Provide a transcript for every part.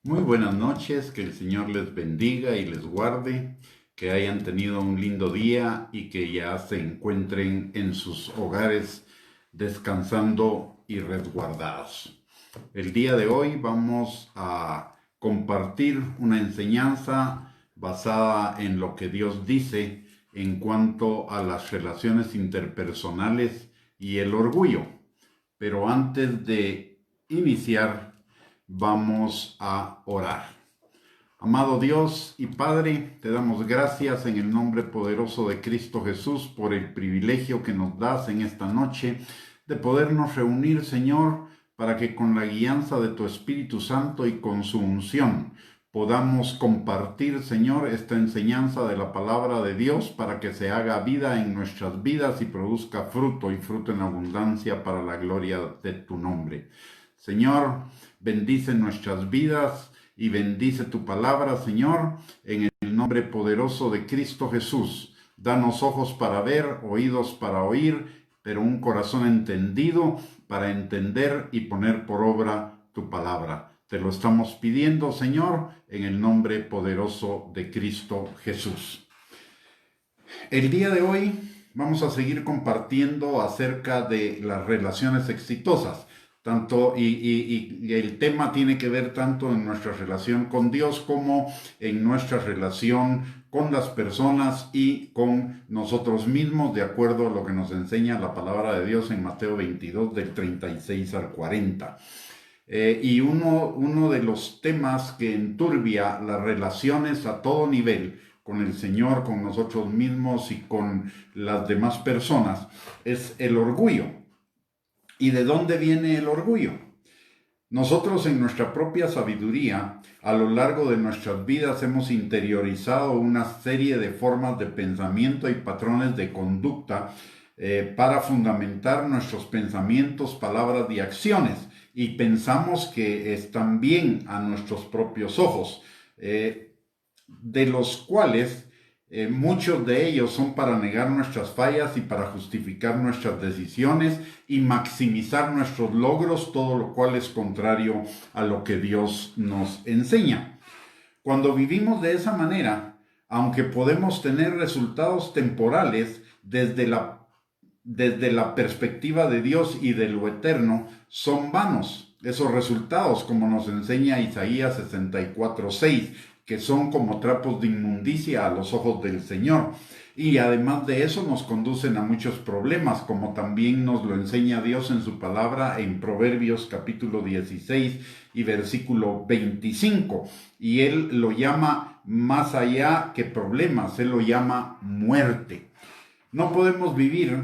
Muy buenas noches, que el Señor les bendiga y les guarde, que hayan tenido un lindo día y que ya se encuentren en sus hogares descansando y resguardados. El día de hoy vamos a compartir una enseñanza basada en lo que Dios dice en cuanto a las relaciones interpersonales y el orgullo. Pero antes de iniciar, vamos a orar. Amado Dios y Padre, te damos gracias en el nombre poderoso de Cristo Jesús por el privilegio que nos das en esta noche de podernos reunir, Señor, para que con la guianza de tu Espíritu Santo y con su unción podamos compartir, Señor, esta enseñanza de la palabra de Dios para que se haga vida en nuestras vidas y produzca fruto y fruto en abundancia para la gloria de tu nombre. Señor, bendice nuestras vidas y bendice tu palabra, Señor, en el nombre poderoso de Cristo Jesús. Danos ojos para ver, oídos para oír, pero un corazón entendido para entender y poner por obra tu palabra. Te lo estamos pidiendo, Señor, en el nombre poderoso de Cristo Jesús. El día de hoy vamos a seguir compartiendo acerca de las relaciones exitosas. Y el tema tiene que ver tanto en nuestra relación con Dios como en nuestra relación con las personas y con nosotros mismos, de acuerdo a lo que nos enseña la palabra de Dios en Mateo 22, del 36 al 40. Y uno de los temas que enturbia las relaciones a todo nivel con el Señor, con nosotros mismos y con las demás personas es el orgullo. ¿Y de dónde viene el orgullo? Nosotros en nuestra propia sabiduría, a lo largo de nuestras vidas hemos interiorizado una serie de formas de pensamiento y patrones de conducta para fundamentar nuestros pensamientos, palabras y acciones. Y pensamos que están bien a nuestros propios ojos, de los cuales muchos de ellos son para negar nuestras fallas y para justificar nuestras decisiones y maximizar nuestros logros, todo lo cual es contrario a lo que Dios nos enseña. Cuando vivimos de esa manera, aunque podemos tener resultados temporales desde la perspectiva de Dios y de lo eterno, son vanos. Esos resultados, como nos enseña Isaías 64:6, que son como trapos de inmundicia a los ojos del Señor. Y además de eso nos conducen a muchos problemas, como también nos lo enseña Dios en su palabra en Proverbios capítulo 16 y versículo 25. Y Él lo llama más allá que problemas, Él lo llama muerte. No podemos vivir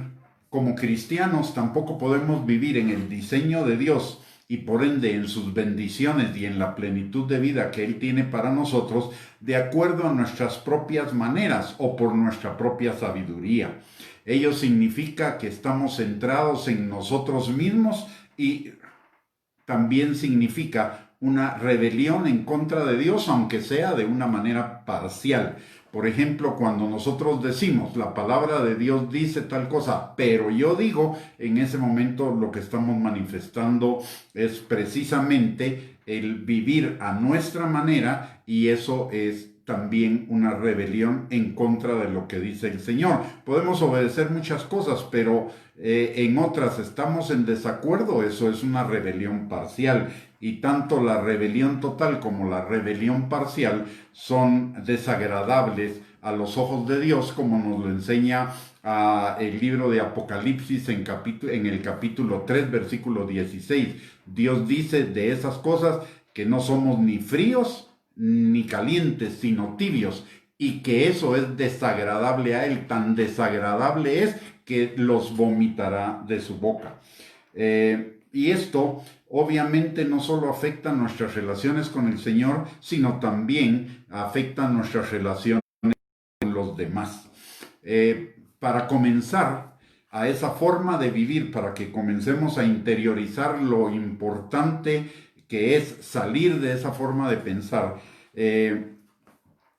como cristianos, tampoco podemos vivir en el diseño de Dios y por ende en sus bendiciones y en la plenitud de vida que Él tiene para nosotros, de acuerdo a nuestras propias maneras o por nuestra propia sabiduría. Ello significa que estamos centrados en nosotros mismos y también significa una rebelión en contra de Dios, aunque sea de una manera parcial. Por ejemplo, cuando nosotros decimos, la palabra de Dios dice tal cosa, pero yo digo, en ese momento lo que estamos manifestando es precisamente el vivir a nuestra manera, y eso es también una rebelión en contra de lo que dice el Señor. Podemos obedecer muchas cosas, pero en otras estamos en desacuerdo. Eso es una rebelión parcial. Y tanto la rebelión total como la rebelión parcial son desagradables a los ojos de Dios, como nos lo enseña el libro de Apocalipsis en el capítulo 3, versículo 16. Dios dice de esas cosas que no somos ni fríos ni calientes, sino tibios, y que eso es desagradable a Él. Tan desagradable es que los vomitará de su boca. Y esto obviamente no solo afecta nuestras relaciones con el Señor, sino también afecta nuestras relaciones con los demás. Para comenzar a esa forma de vivir, para que comencemos a interiorizar lo importante que es salir de esa forma de pensar,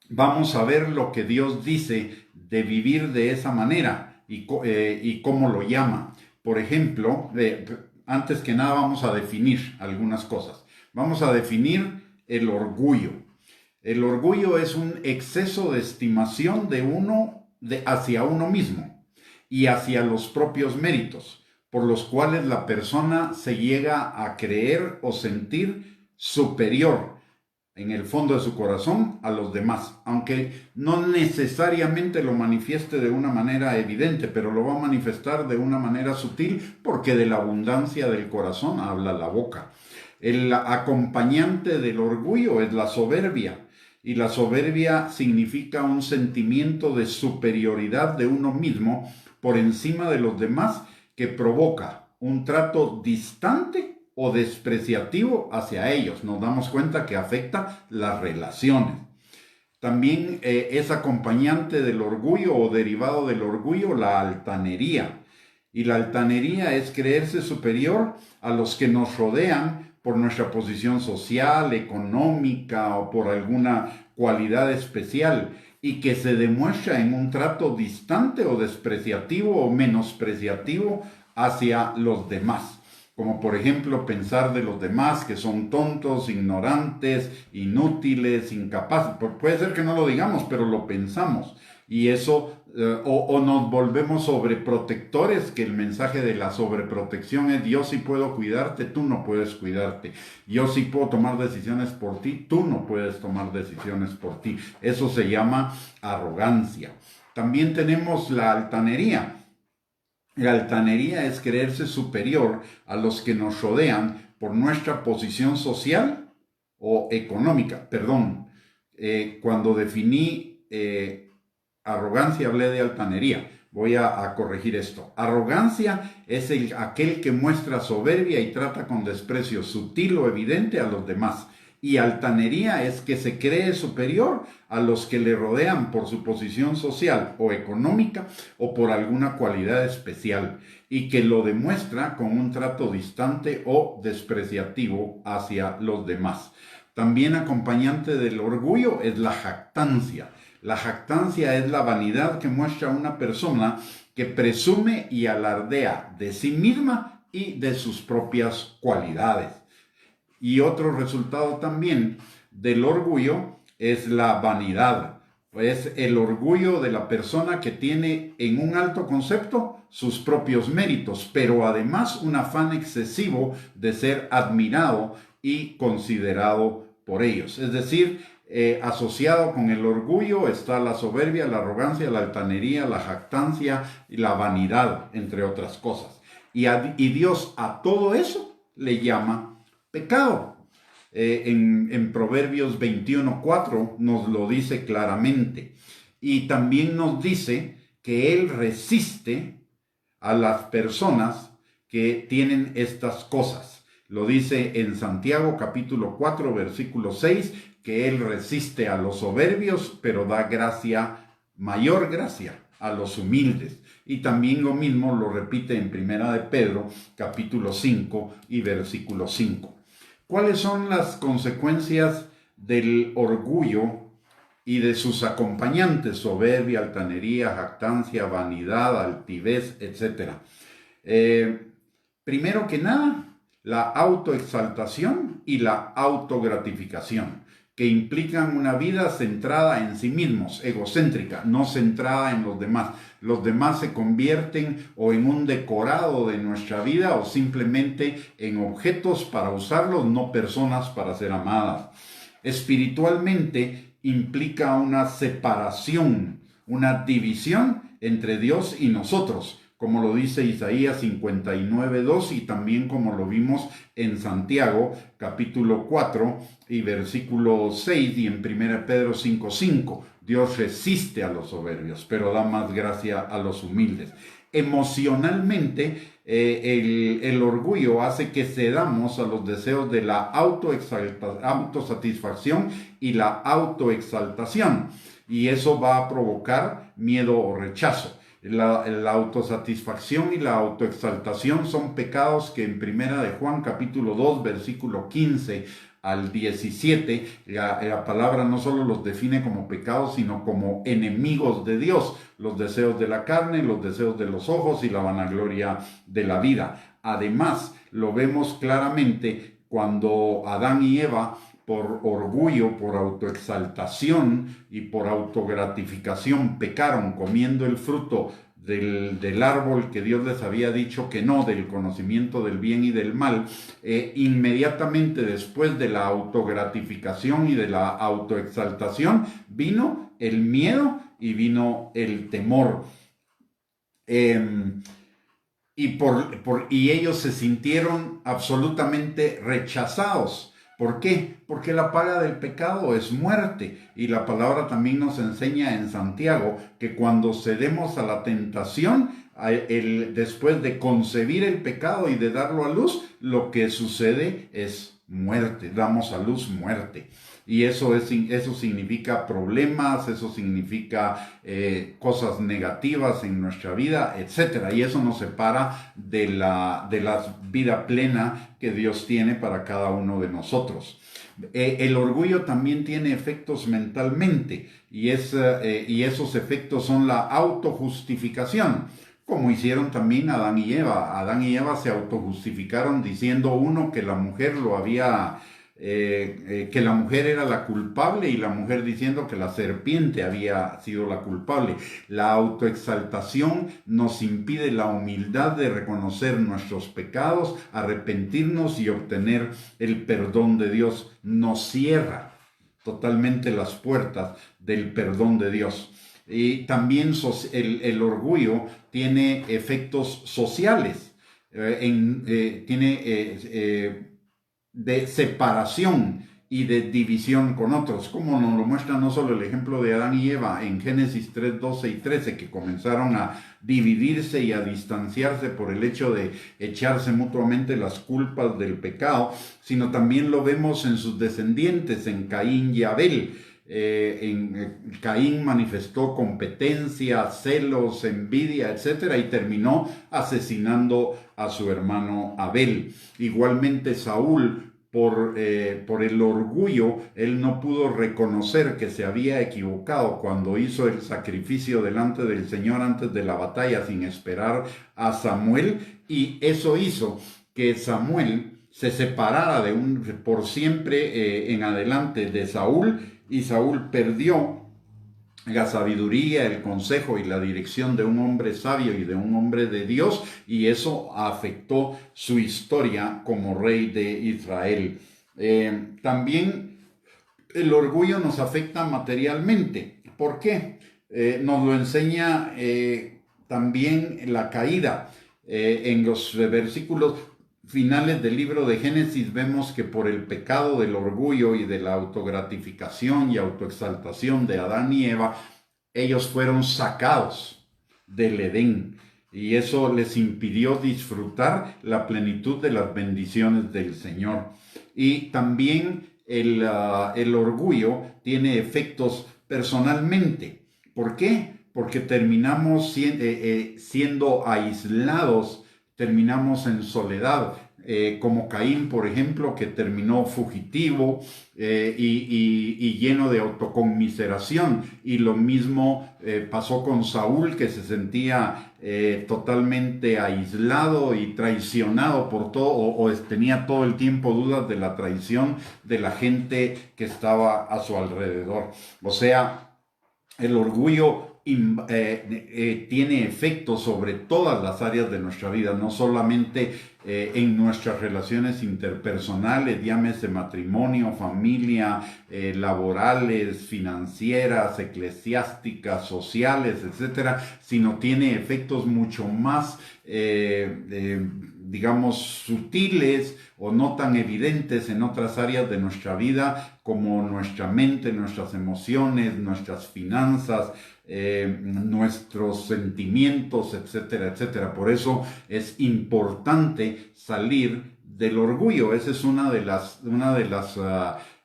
vamos a ver lo que Dios dice de vivir de esa manera y cómo lo llama. Por ejemplo, antes que nada vamos a definir algunas cosas. Vamos a definir el orgullo. El orgullo es un exceso de estimación hacia uno mismo y hacia los propios méritos, por los cuales la persona se llega a creer o sentir superior en el fondo de su corazón a los demás, aunque no necesariamente lo manifieste de una manera evidente, pero lo va a manifestar de una manera sutil, porque de la abundancia del corazón habla la boca. El acompañante del orgullo es la soberbia, y la soberbia significa un sentimiento de superioridad de uno mismo por encima de los demás, que provoca un trato distante o despreciativo hacia ellos. Nos damos cuenta que afecta las relaciones. También es acompañante del orgullo o derivado del orgullo la altanería. Y la altanería es creerse superior a los que nos rodean por nuestra posición social, económica o por alguna cualidad especial, y que se demuestra en un trato distante o despreciativo o menospreciativo hacia los demás. Como por ejemplo pensar de los demás que son tontos, ignorantes, inútiles, incapaces. Puede ser que no lo digamos, pero lo pensamos. Y eso, o nos volvemos sobreprotectores, que el mensaje de la sobreprotección es: yo sí puedo cuidarte, tú no puedes cuidarte. Yo sí puedo tomar decisiones por ti, tú no puedes tomar decisiones por ti. Eso se llama arrogancia. También tenemos la altanería. La altanería es creerse superior a los que nos rodean por nuestra posición social o económica. Perdón, cuando definí arrogancia hablé de altanería. Voy a corregir esto. Arrogancia es aquel que muestra soberbia y trata con desprecio sutil o evidente a los demás. Y altanería es que se cree superior a los que le rodean por su posición social o económica o por alguna cualidad especial, y que lo demuestra con un trato distante o despreciativo hacia los demás. También acompañante del orgullo es la jactancia. La jactancia es la vanidad que muestra una persona que presume y alardea de sí misma y de sus propias cualidades. Y otro resultado también del orgullo es la vanidad. Es el orgullo de la persona que tiene en un alto concepto sus propios méritos, pero además un afán excesivo de ser admirado y considerado por ellos. Es decir, asociado con el orgullo está la soberbia, la arrogancia, la altanería, la jactancia y la vanidad, entre otras cosas. Y Dios a todo eso le llama pecado. En Proverbios 21:4 nos lo dice claramente. Y también nos dice que Él resiste a las personas que tienen estas cosas. Lo dice en Santiago capítulo 4 versículo 6, que Él resiste a los soberbios, pero da mayor gracia a los humildes. Y también lo mismo lo repite en Primera de Pedro capítulo 5 y versículo 5. ¿Cuáles son las consecuencias del orgullo y de sus acompañantes? Soberbia, altanería, jactancia, vanidad, altivez, etc. Primero que nada, la autoexaltación y la autogratificación, que implican una vida centrada en sí mismos, egocéntrica, no centrada en los demás. Los demás se convierten o en un decorado de nuestra vida o simplemente en objetos para usarlos, no personas para ser amadas. Espiritualmente implica una separación, una división entre Dios y nosotros, como lo dice Isaías 59:2 y también como lo vimos en Santiago capítulo 4 y versículo 6 y en 1 Pedro 5:5. Dios resiste a los soberbios, pero da más gracia a los humildes. Emocionalmente, el orgullo hace que cedamos a los deseos de la autosatisfacción y la autoexaltación, y eso va a provocar miedo o rechazo. La autosatisfacción y la autoexaltación son pecados que en Primera de Juan capítulo 2 versículo 15 al 17, la palabra no solo los define como pecados, sino como enemigos de Dios: los deseos de la carne, los deseos de los ojos y la vanagloria de la vida. Además, lo vemos claramente cuando Adán y Eva por orgullo, por autoexaltación y por autogratificación pecaron comiendo el fruto del árbol que Dios les había dicho que no, del conocimiento del bien y del mal, inmediatamente después de la autogratificación y de la autoexaltación vino el miedo y vino el temor. Y ellos se sintieron absolutamente rechazados. ¿Por qué? Porque la paga del pecado es muerte. Y la palabra también nos enseña en Santiago que cuando cedemos a la tentación, después de concebir el pecado y de darlo a luz, lo que sucede es muerte. Damos a luz muerte. Y eso significa problemas, eso significa cosas negativas en nuestra vida, etc. Y eso nos separa de la vida plena que Dios tiene para cada uno de nosotros. El orgullo también tiene efectos mentalmente y esos efectos son la autojustificación, como hicieron también Adán y Eva. Adán y Eva se autojustificaron diciendo uno que la mujer lo había... que la mujer era la culpable y la mujer diciendo que la serpiente había sido la culpable. La autoexaltación nos impide la humildad de reconocer nuestros pecados, arrepentirnos y obtener el perdón de Dios. Nos cierra totalmente las puertas del perdón de Dios. Y también el orgullo tiene efectos sociales, de separación y de división con otros, como nos lo muestra no solo el ejemplo de Adán y Eva en Génesis 3, 12 y 13, que comenzaron a dividirse y a distanciarse por el hecho de echarse mutuamente las culpas del pecado, sino también lo vemos en sus descendientes, en Caín y Abel. Caín manifestó competencia, celos, envidia, etc. y terminó asesinando a su hermano Abel. Igualmente Saúl, por el orgullo, él no pudo reconocer que se había equivocado cuando hizo el sacrificio delante del Señor antes de la batalla sin esperar a Samuel, y eso hizo que Samuel se separara por siempre en adelante de Saúl, y Saúl perdió la sabiduría, el consejo y la dirección de un hombre sabio y de un hombre de Dios, y eso afectó su historia como rey de Israel. También el orgullo nos afecta materialmente. ¿Por qué? Nos lo enseña también la caída. En los versículos finales del libro de Génesis vemos que por el pecado del orgullo y de la autogratificación y autoexaltación de Adán y Eva, ellos fueron sacados del Edén y eso les impidió disfrutar la plenitud de las bendiciones del Señor. Y también el orgullo tiene efectos personalmente. ¿Por qué? Porque terminamos siendo aislados, terminamos en soledad, como Caín, por ejemplo, que terminó fugitivo y lleno de autoconmiseración. Y lo mismo pasó con Saúl, que se sentía totalmente aislado y traicionado por todo, o tenía todo el tiempo dudas de la traición de la gente que estaba a su alrededor. O sea, el orgullo tiene efectos sobre todas las áreas de nuestra vida, no solamente en nuestras relaciones interpersonales, llámese matrimonio, familia, laborales, financieras, eclesiásticas, sociales, etcétera, sino tiene efectos mucho más digamos, sutiles o no tan evidentes en otras áreas de nuestra vida, como nuestra mente, nuestras emociones, nuestras finanzas, nuestros sentimientos, etcétera, etcétera. Por eso es importante salir del orgullo. Esa es una de las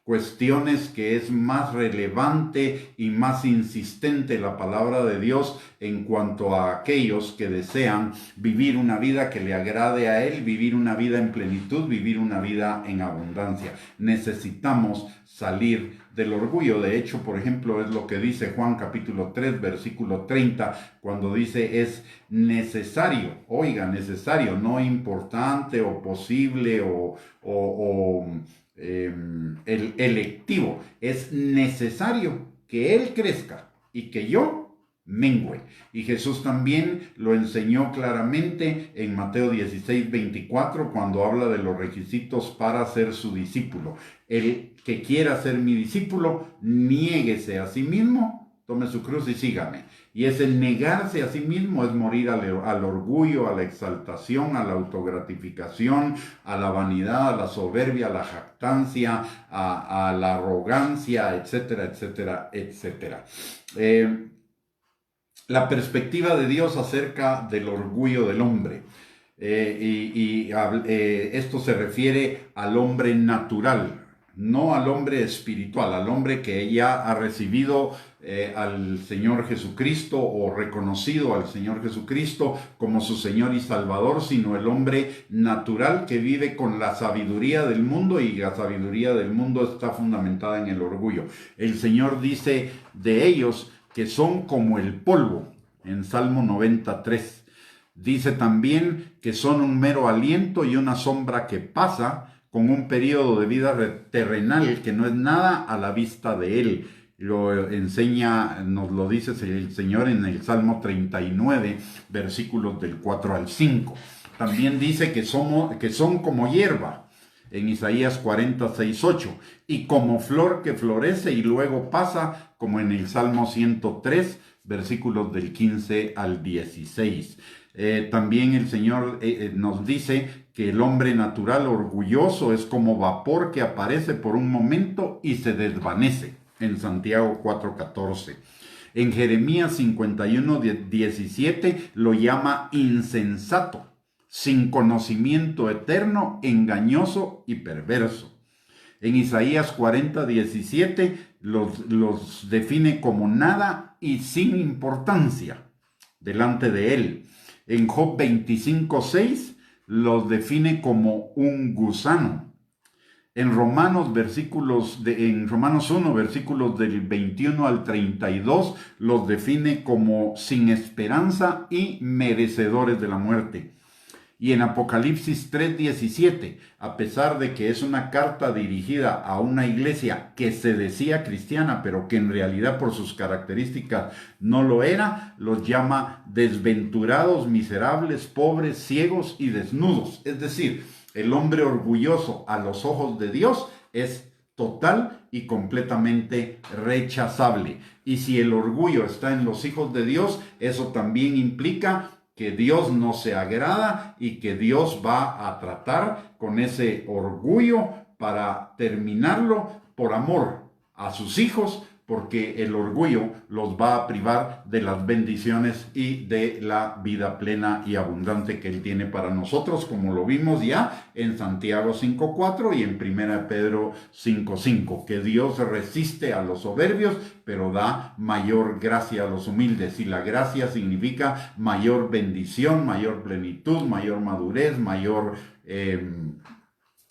cuestiones que es más relevante y más insistente la palabra de Dios en cuanto a aquellos que desean vivir una vida que le agrade a Él, vivir una vida en plenitud, vivir una vida en abundancia. Necesitamos salir del orgullo. De hecho, por ejemplo, es lo que dice Juan capítulo 3, versículo 30, cuando dice es necesario, oiga, necesario, no importante o posible o el electivo. Es necesario que Él crezca y que yo mengüe. Y Jesús también lo enseñó claramente en Mateo 16:24 cuando habla de los requisitos para ser su discípulo. El que quiera ser mi discípulo, niéguese a sí mismo, tome su cruz y sígame. Y ese negarse a sí mismo es morir al orgullo, a la exaltación, a la autogratificación, a la vanidad, a la soberbia, a la jactancia, a la arrogancia, etcétera, etcétera, etcétera. La perspectiva de Dios acerca del orgullo del hombre. Esto se refiere al hombre natural, no al hombre espiritual, al hombre que ya ha recibido al Señor Jesucristo o reconocido al Señor Jesucristo como su Señor y Salvador, sino el hombre natural que vive con la sabiduría del mundo, y la sabiduría del mundo está fundamentada en el orgullo. El Señor dice de ellos que son como el polvo, en Salmo 93. Dice también que son un mero aliento y una sombra que pasa, con un periodo de vida terrenal que no es nada a la vista de Él. Lo enseña, nos lo dice el Señor en el Salmo 39, versículos del 4 al 5. También dice que son como hierba, en Isaías 46:8, y como flor que florece y luego pasa, como en el Salmo 103, versículos del 15 al 16. También el Señor nos dice que el hombre natural orgulloso es como vapor que aparece por un momento y se desvanece, en Santiago 4:14. En Jeremías 51:17 lo llama insensato, sin conocimiento eterno, engañoso y perverso. En Isaías 40:17 los define como nada y sin importancia delante de Él. En Job 25:6 los define como un gusano. En Romanos 1, versículos del 21 al 32, los define como sin esperanza y merecedores de la muerte. Y en Apocalipsis 3:17, a pesar de que es una carta dirigida a una iglesia que se decía cristiana, pero que en realidad por sus características no lo era, los llama desventurados, miserables, pobres, ciegos y desnudos. Es decir, el hombre orgulloso a los ojos de Dios es total y completamente rechazable. Y si el orgullo está en los hijos de Dios, eso también implica que Dios no se agrada y que Dios va a tratar con ese orgullo para terminarlo por amor a sus hijos, porque el orgullo los va a privar de las bendiciones y de la vida plena y abundante que Él tiene para nosotros, como lo vimos ya en Santiago 5:4 y en 1 Pedro 5:5, que Dios resiste a los soberbios, pero da mayor gracia a los humildes. Y la gracia significa mayor bendición, mayor plenitud, mayor madurez, mayor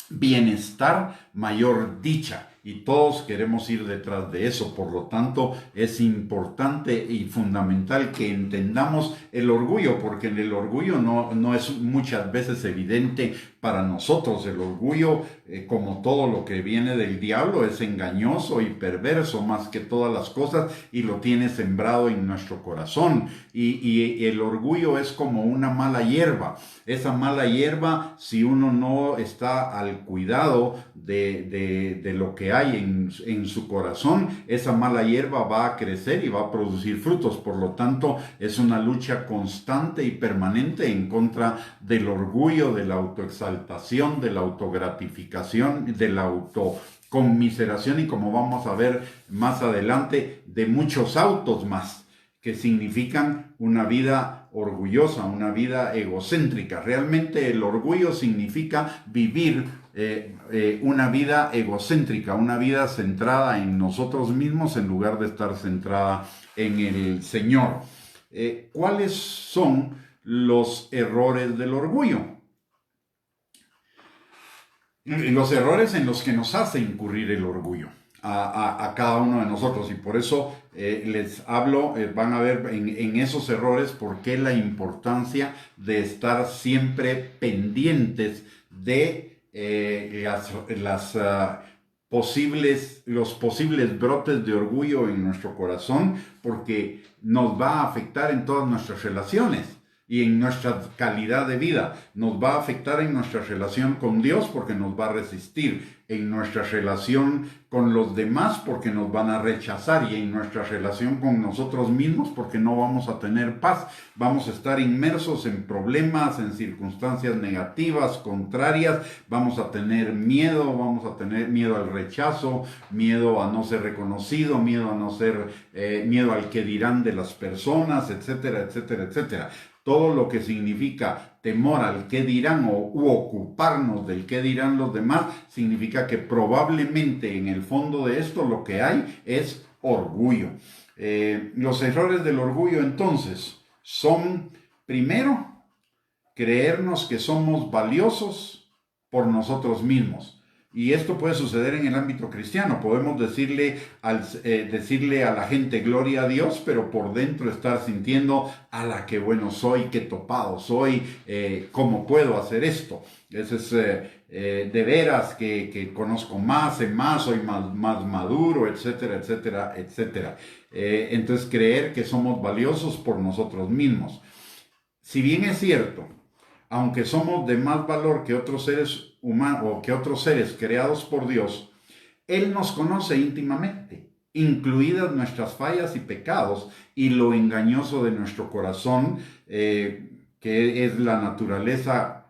bienestar, mayor dicha. Y todos queremos ir detrás de eso. Por lo tanto, es importante y fundamental que entendamos el orgullo, porque el orgullo no es muchas veces evidente para nosotros. El orgullo, como todo lo que viene del diablo, es engañoso y perverso más que todas las cosas, y lo tiene sembrado en nuestro corazón. Y el orgullo es como una mala hierba. Esa mala hierba, si uno no está al cuidado de lo que hay en su corazón, esa mala hierba va a crecer y va a producir frutos. Por lo tanto, es una lucha constante y permanente en contra del orgullo, de la autoexaltación, de la autogratificación, de la autoconmiseración, y como vamos a ver más adelante, de muchos autos más que significan una vida orgullosa, una vida egocéntrica. Realmente el orgullo significa vivir una vida egocéntrica, una vida centrada en nosotros mismos en lugar de estar centrada en el Señor. ¿Cuáles son los errores del orgullo? Los errores en los que nos hace incurrir el orgullo a cada uno de nosotros, y por eso les hablo, van a ver en esos errores por qué la importancia de estar siempre pendientes de los posibles brotes de orgullo en nuestro corazón, porque nos va a afectar en todas nuestras relaciones y en nuestra calidad de vida. Nos va a afectar en nuestra relación con Dios porque nos va a resistir, en nuestra relación con los demás porque nos van a rechazar, y en nuestra relación con nosotros mismos porque no vamos a tener paz. Vamos a estar inmersos en problemas, en circunstancias negativas, contrarias. Vamos a tener miedo al rechazo, miedo a no ser reconocido, miedo al que dirán de las personas, etcétera, etcétera, etcétera. Todo lo que significa temor al qué dirán u ocuparnos del qué dirán los demás, significa que probablemente en el fondo de esto lo que hay es orgullo. Los errores del orgullo entonces son, primero, creernos que somos valiosos por nosotros mismos. Y esto puede suceder en el ámbito cristiano. Podemos decirle a la gente gloria a Dios, pero por dentro estar sintiendo, ala, qué bueno soy, qué topado soy, cómo puedo hacer esto. Ese es de veras que conozco más, sé más, soy más maduro, etcétera, etcétera, etcétera. Entonces creer que somos valiosos por nosotros mismos. Si bien es cierto, aunque somos de más valor que otros seres humanos o que otros seres creados por Dios, Él nos conoce íntimamente, incluidas nuestras fallas y pecados y lo engañoso de nuestro corazón, que es la naturaleza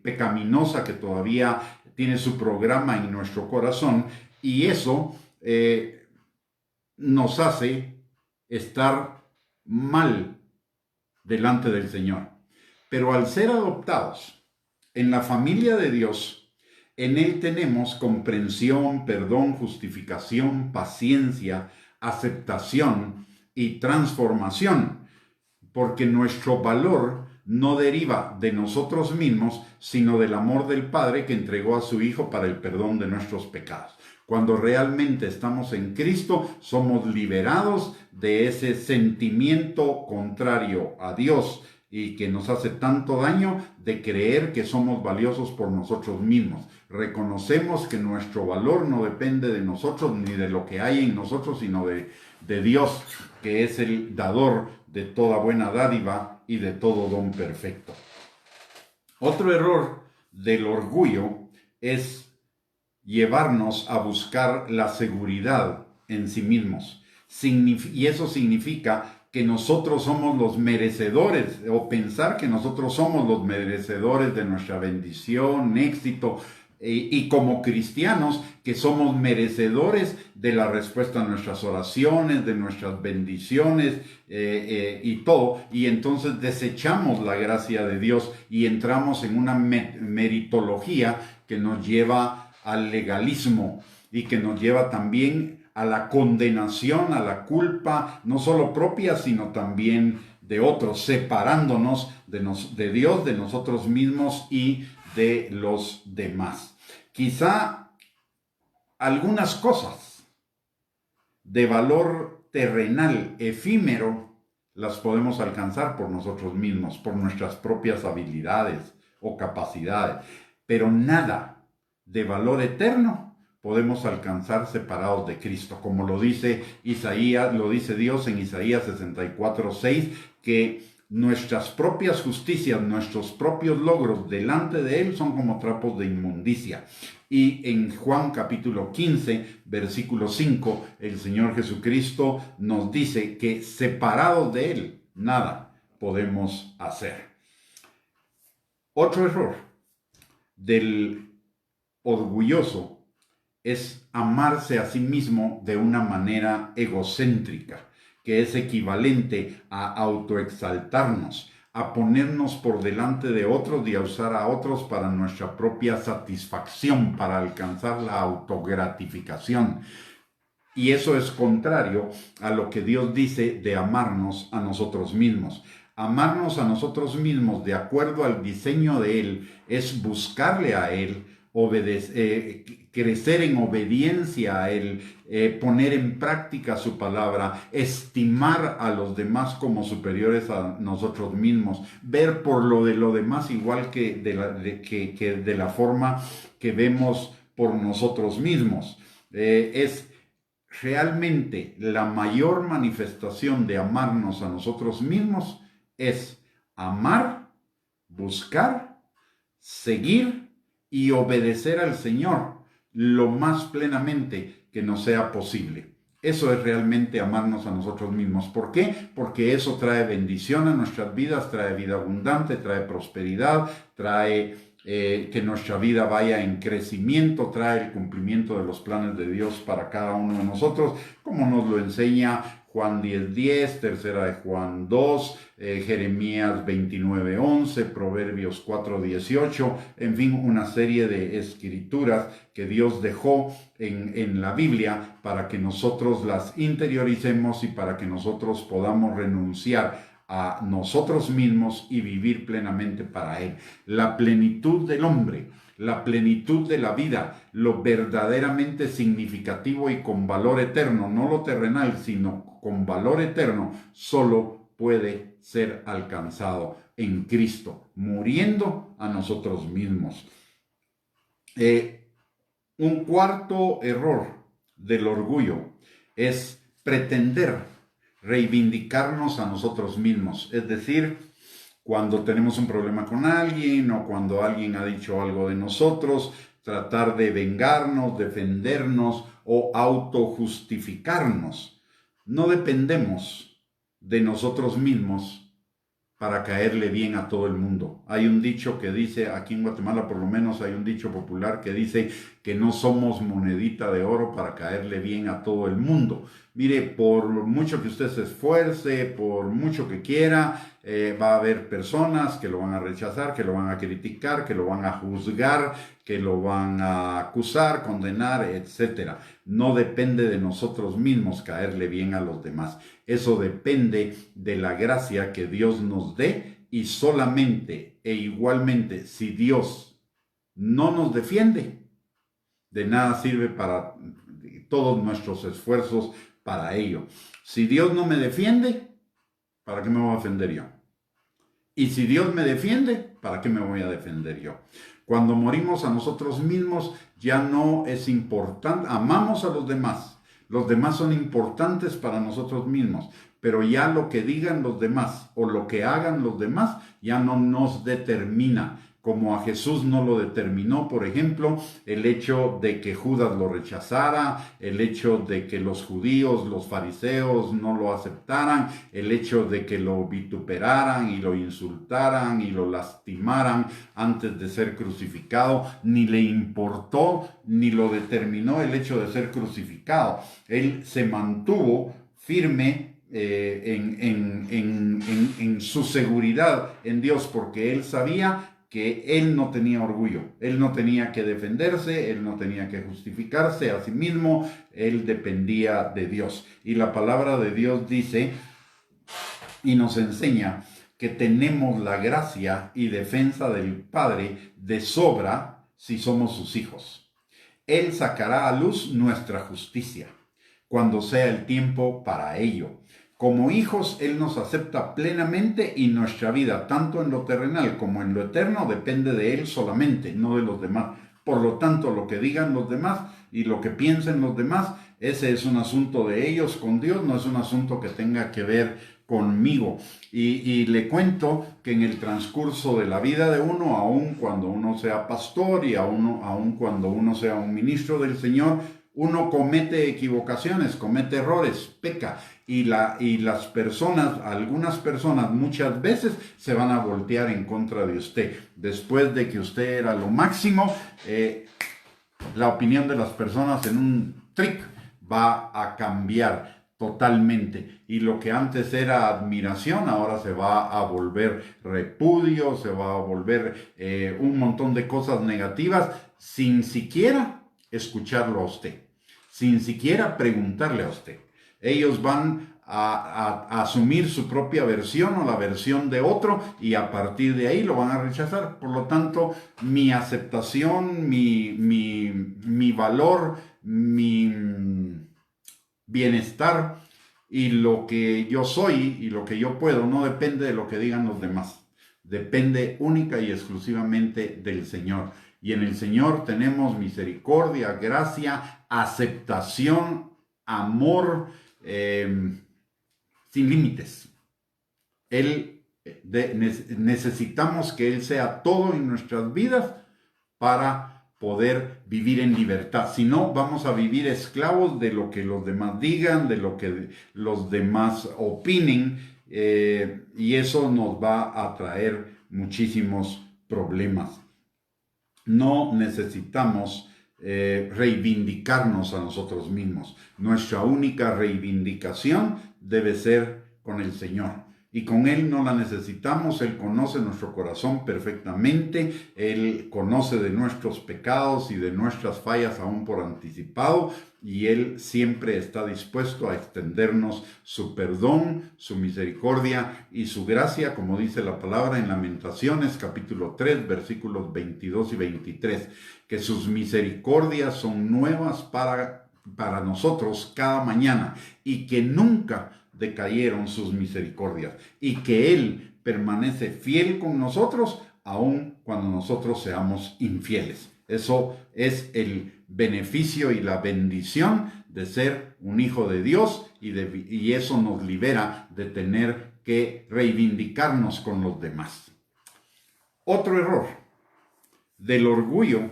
pecaminosa que todavía tiene su programa en nuestro corazón, y eso nos hace estar mal delante del Señor. Pero al ser adoptados en la familia de Dios, en Él tenemos comprensión, perdón, justificación, paciencia, aceptación y transformación, porque nuestro valor no deriva de nosotros mismos, sino del amor del Padre que entregó a su Hijo para el perdón de nuestros pecados. Cuando realmente estamos en Cristo, somos liberados de ese sentimiento contrario a Dios y que nos hace tanto daño, de creer que somos valiosos por nosotros mismos. Reconocemos que nuestro valor no depende de nosotros ni de lo que hay en nosotros, sino de Dios, que es el dador de toda buena dádiva y de todo don perfecto. Otro error del orgullo es llevarnos a buscar la seguridad en sí mismos. Y eso significa que nosotros somos los merecedores, o pensar que nosotros somos los merecedores de nuestra bendición, éxito, y como cristianos que somos merecedores de la respuesta a nuestras oraciones, de nuestras bendiciones y todo, y entonces desechamos la gracia de Dios y entramos en una meritología que nos lleva al legalismo y que nos lleva también a la condenación, a la culpa, no solo propia, sino también de otros, separándonos de Dios, de nosotros mismos y de los demás. Quizá algunas cosas de valor terrenal, efímero, las podemos alcanzar por nosotros mismos, por nuestras propias habilidades o capacidades, pero nada de valor eterno podemos alcanzar separados de Cristo, como lo dice Isaías, lo dice Dios en Isaías 64:6, que nuestras propias justicias, nuestros propios logros delante de Él son como trapos de inmundicia. Y en Juan capítulo 15, versículo 5, el Señor Jesucristo nos dice que separados de Él, nada podemos hacer. Otro error del orgulloso es amarse a sí mismo de una manera egocéntrica, que es equivalente a autoexaltarnos, a ponernos por delante de otros y a usar a otros para nuestra propia satisfacción, para alcanzar la autogratificación. Y eso es contrario a lo que Dios dice de amarnos a nosotros mismos. Amarnos a nosotros mismos de acuerdo al diseño de Él es buscarle a Él, crecer en obediencia a Él, poner en práctica su palabra, estimar a los demás como superiores a nosotros mismos, ver por lo demás igual que de la forma que vemos por nosotros mismos. Es realmente la mayor manifestación de amarnos a nosotros mismos, es amar, buscar, seguir y obedecer al Señor lo más plenamente que nos sea posible. Eso es realmente amarnos a nosotros mismos. ¿Por qué? Porque eso trae bendición a nuestras vidas, trae vida abundante, trae prosperidad, trae que nuestra vida vaya en crecimiento, trae el cumplimiento de los planes de Dios para cada uno de nosotros, como nos lo enseña Juan 10:10, tercera de Juan 2, Jeremías 29:11, Proverbios 4:18, en fin, una serie de escrituras que Dios dejó en la Biblia para que nosotros las interioricemos y para que nosotros podamos renunciar a nosotros mismos y vivir plenamente para Él. La plenitud del hombre, la plenitud de la vida, lo verdaderamente significativo y con valor eterno, no lo terrenal, sino con valor eterno, solo puede ser alcanzado en Cristo, muriendo a nosotros mismos. Un cuarto error del orgullo es pretender reivindicarnos a nosotros mismos, es decir, cuando tenemos un problema con alguien o cuando alguien ha dicho algo de nosotros, tratar de vengarnos, defendernos o autojustificarnos. No dependemos de nosotros mismos para caerle bien a todo el mundo. Hay un dicho que dice, aquí en Guatemala por lo menos hay un dicho popular que dice que no somos monedita de oro para caerle bien a todo el mundo. Mire, por mucho que usted se esfuerce, por mucho que quiera, va a haber personas que lo van a rechazar, que lo van a criticar, que lo van a juzgar, que lo van a acusar, condenar, etc. No depende de nosotros mismos caerle bien a los demás. Eso depende de la gracia que Dios nos dé, y solamente e igualmente si Dios no nos defiende, de nada sirve para todos nuestros esfuerzos para ello. Si Dios no me defiende, ¿para qué me voy a defender yo? Y si Dios me defiende, ¿para qué me voy a defender yo? Cuando morimos a nosotros mismos, ya no es importante. Amamos a los demás son importantes para nosotros mismos, pero ya lo que digan los demás o lo que hagan los demás ya no nos determina, como a Jesús no lo determinó, por ejemplo, el hecho de que Judas lo rechazara, el hecho de que los judíos, los fariseos no lo aceptaran, el hecho de que lo vituperaran y lo insultaran y lo lastimaran antes de ser crucificado, ni le importó ni lo determinó el hecho de ser crucificado. Él se mantuvo firme en su seguridad en Dios, porque él sabía que él no tenía orgullo, él no tenía que defenderse, él no tenía que justificarse a sí mismo, él dependía de Dios. Y la palabra de Dios dice y nos enseña que tenemos la gracia y defensa del Padre de sobra si somos sus hijos. Él sacará a luz nuestra justicia cuando sea el tiempo para ello. Como hijos, Él nos acepta plenamente y nuestra vida, tanto en lo terrenal como en lo eterno, depende de Él solamente, no de los demás. Por lo tanto, lo que digan los demás y lo que piensen los demás, ese es un asunto de ellos con Dios, no es un asunto que tenga que ver conmigo. Y le cuento que en el transcurso de la vida de uno, aun cuando uno sea pastor y aun cuando uno sea un ministro del Señor, uno comete equivocaciones, comete errores, peca, y las personas, algunas personas muchas veces se van a voltear en contra de usted. Después de que usted era lo máximo, la opinión de las personas en un tric va a cambiar totalmente, y lo que antes era admiración ahora se va a volver repudio, se va a volver un montón de cosas negativas sin siquiera escucharlo a usted, sin siquiera preguntarle a usted. Ellos van a asumir su propia versión o la versión de otro, y a partir de ahí lo van a rechazar. Por lo tanto, mi aceptación, mi valor, mi bienestar y lo que yo soy y lo que yo puedo no depende de lo que digan los demás. Depende única y exclusivamente del Señor. Y en el Señor tenemos misericordia, gracia, aceptación, amor, sin límites. Necesitamos que Él sea todo en nuestras vidas para poder vivir en libertad. Si no, vamos a vivir esclavos de lo que los demás digan, de lo que los demás opinen, y eso nos va a traer muchísimos problemas. No necesitamos reivindicarnos a nosotros mismos. Nuestra única reivindicación debe ser con el Señor. Y con Él no la necesitamos. Él conoce nuestro corazón perfectamente. Él conoce de nuestros pecados y de nuestras fallas aún por anticipado. Y Él siempre está dispuesto a extendernos su perdón, su misericordia y su gracia, como dice la palabra en Lamentaciones, capítulo 3, versículos 22 y 23. Que sus misericordias son nuevas para nosotros cada mañana, y que nunca decayeron sus misericordias, y que Él permanece fiel con nosotros aun cuando nosotros seamos infieles. Eso es el beneficio y la bendición de ser un hijo de Dios, y eso nos libera de tener que reivindicarnos con los demás. Otro error del orgullo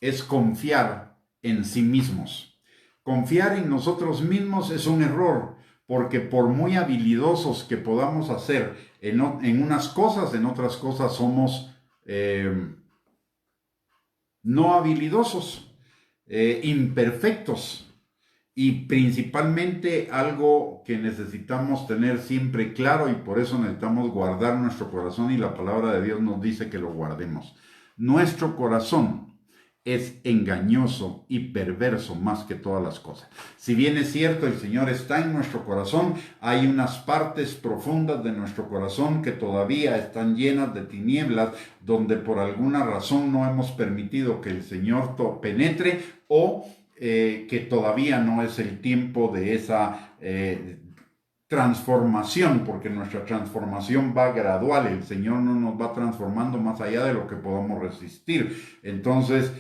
es confiar en sí mismos. Confiar en nosotros mismos es un error, porque por muy habilidosos que podamos hacer en unas cosas, en otras cosas somos no habilidosos, imperfectos. Y principalmente algo que necesitamos tener siempre claro, y por eso necesitamos guardar nuestro corazón, y la palabra de Dios nos dice que lo guardemos. Nuestro corazón es engañoso y perverso más que todas las cosas. Si bien es cierto, el Señor está en nuestro corazón, hay unas partes profundas de nuestro corazón que todavía están llenas de tinieblas, donde por alguna razón no hemos permitido que el Señor penetre, o que todavía no es el tiempo de esa transformación, porque nuestra transformación va gradual. El Señor no nos va transformando más allá de lo que podamos resistir. Entonces,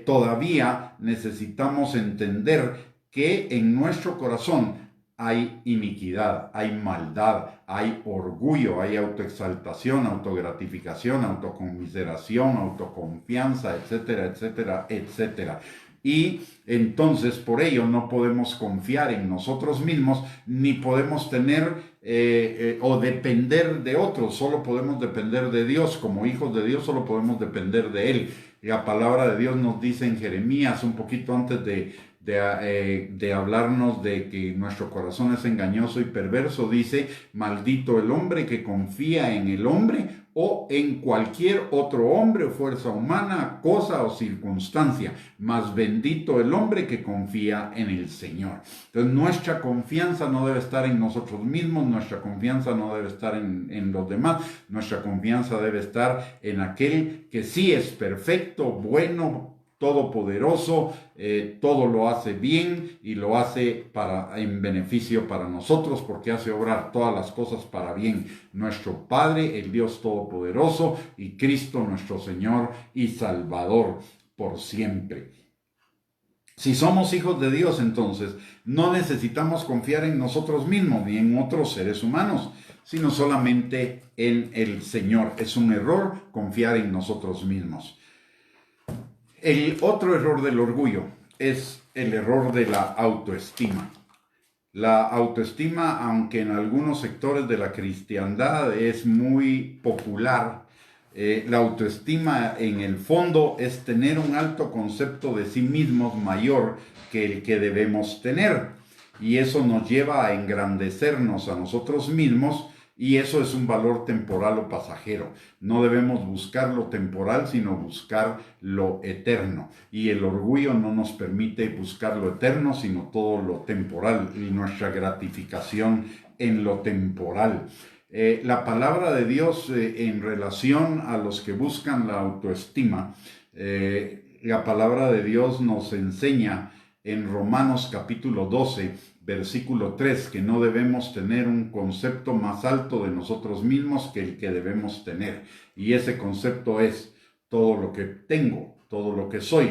todavía necesitamos entender que en nuestro corazón hay iniquidad, hay maldad, hay orgullo, hay autoexaltación, autogratificación, autoconmiseración, autoconfianza, etcétera, etcétera, etcétera. Y entonces por ello no podemos confiar en nosotros mismos, ni podemos tener o depender de otros. Solo podemos depender de Dios. Como hijos de Dios solo podemos depender de Él. La palabra de Dios nos dice en Jeremías, un poquito antes de hablarnos de que nuestro corazón es engañoso y perverso, dice: maldito el hombre que confía en el hombre o en cualquier otro hombre o fuerza humana, cosa o circunstancia, mas bendito el hombre que confía en el Señor. Entonces, nuestra confianza no debe estar en nosotros mismos, nuestra confianza no debe estar en los demás, nuestra confianza debe estar en aquel que sí es perfecto, bueno, todopoderoso, todo lo hace bien y lo hace en beneficio para nosotros, porque hace obrar todas las cosas para bien. Nuestro Padre, el Dios Todopoderoso, y Cristo nuestro Señor y Salvador por siempre. Si somos hijos de Dios, entonces no necesitamos confiar en nosotros mismos ni en otros seres humanos, sino solamente en el Señor. Es un error confiar en nosotros mismos. El otro error del orgullo es el error de la autoestima. La autoestima, aunque en algunos sectores de la cristiandad es muy popular, la autoestima en el fondo es tener un alto concepto de sí mismos mayor que el que debemos tener. Y eso nos lleva a engrandecernos a nosotros mismos Y eso es un valor temporal o pasajero. No debemos buscar lo temporal, sino buscar lo eterno. Y el orgullo no nos permite buscar lo eterno, sino todo lo temporal y nuestra gratificación en lo temporal. La palabra de Dios en relación a los que buscan la autoestima, la palabra de Dios nos enseña en Romanos capítulo 12, versículo 3, que no debemos tener un concepto más alto de nosotros mismos que el que debemos tener. Y ese concepto es: todo lo que tengo, todo lo que soy,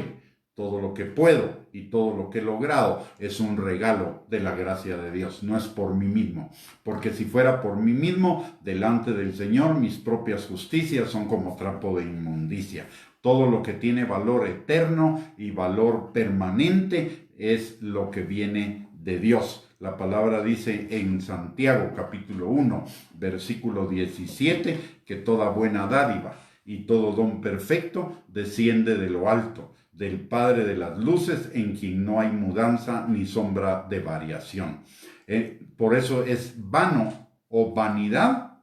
todo lo que puedo y todo lo que he logrado es un regalo de la gracia de Dios, no es por mí mismo. Porque si fuera por mí mismo, delante del Señor, mis propias justicias son como trapo de inmundicia. Todo lo que tiene valor eterno y valor permanente es lo que viene de Dios. La palabra dice en Santiago capítulo 1, versículo 17, que toda buena dádiva y todo don perfecto desciende de lo alto, del Padre de las luces, en quien no hay mudanza ni sombra de variación. Por eso es vano o vanidad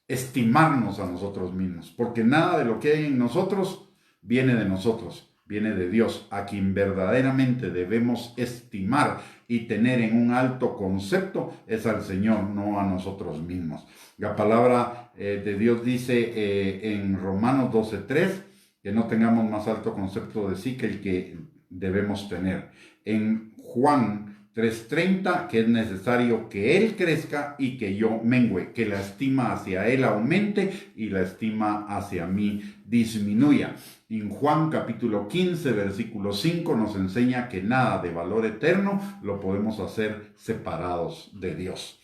estimarnos a nosotros mismos, porque nada de lo que hay en nosotros viene de nosotros, viene de Dios, a quien verdaderamente debemos estimar y tener en un alto concepto es al Señor, no a nosotros mismos. La palabra de Dios dice en Romanos 12:3 que no tengamos más alto concepto de sí que el que debemos tener. En Juan 3:30, que es necesario que Él crezca y que yo mengüe, que la estima hacia Él aumente y la estima hacia mí disminuya. En Juan capítulo 15, versículo 5 nos enseña que nada de valor eterno lo podemos hacer separados de Dios.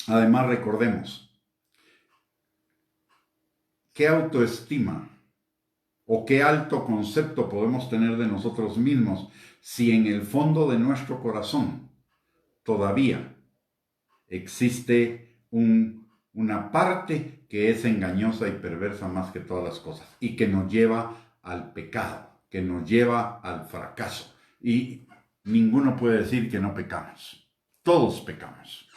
Además, recordemos, ¿qué autoestima o qué alto concepto podemos tener de nosotros mismos si en el fondo de nuestro corazón todavía existe una parte que es engañosa y perversa más que todas las cosas y que nos lleva al pecado, que nos lleva al fracaso? Y ninguno puede decir que no pecamos. Todos pecamos.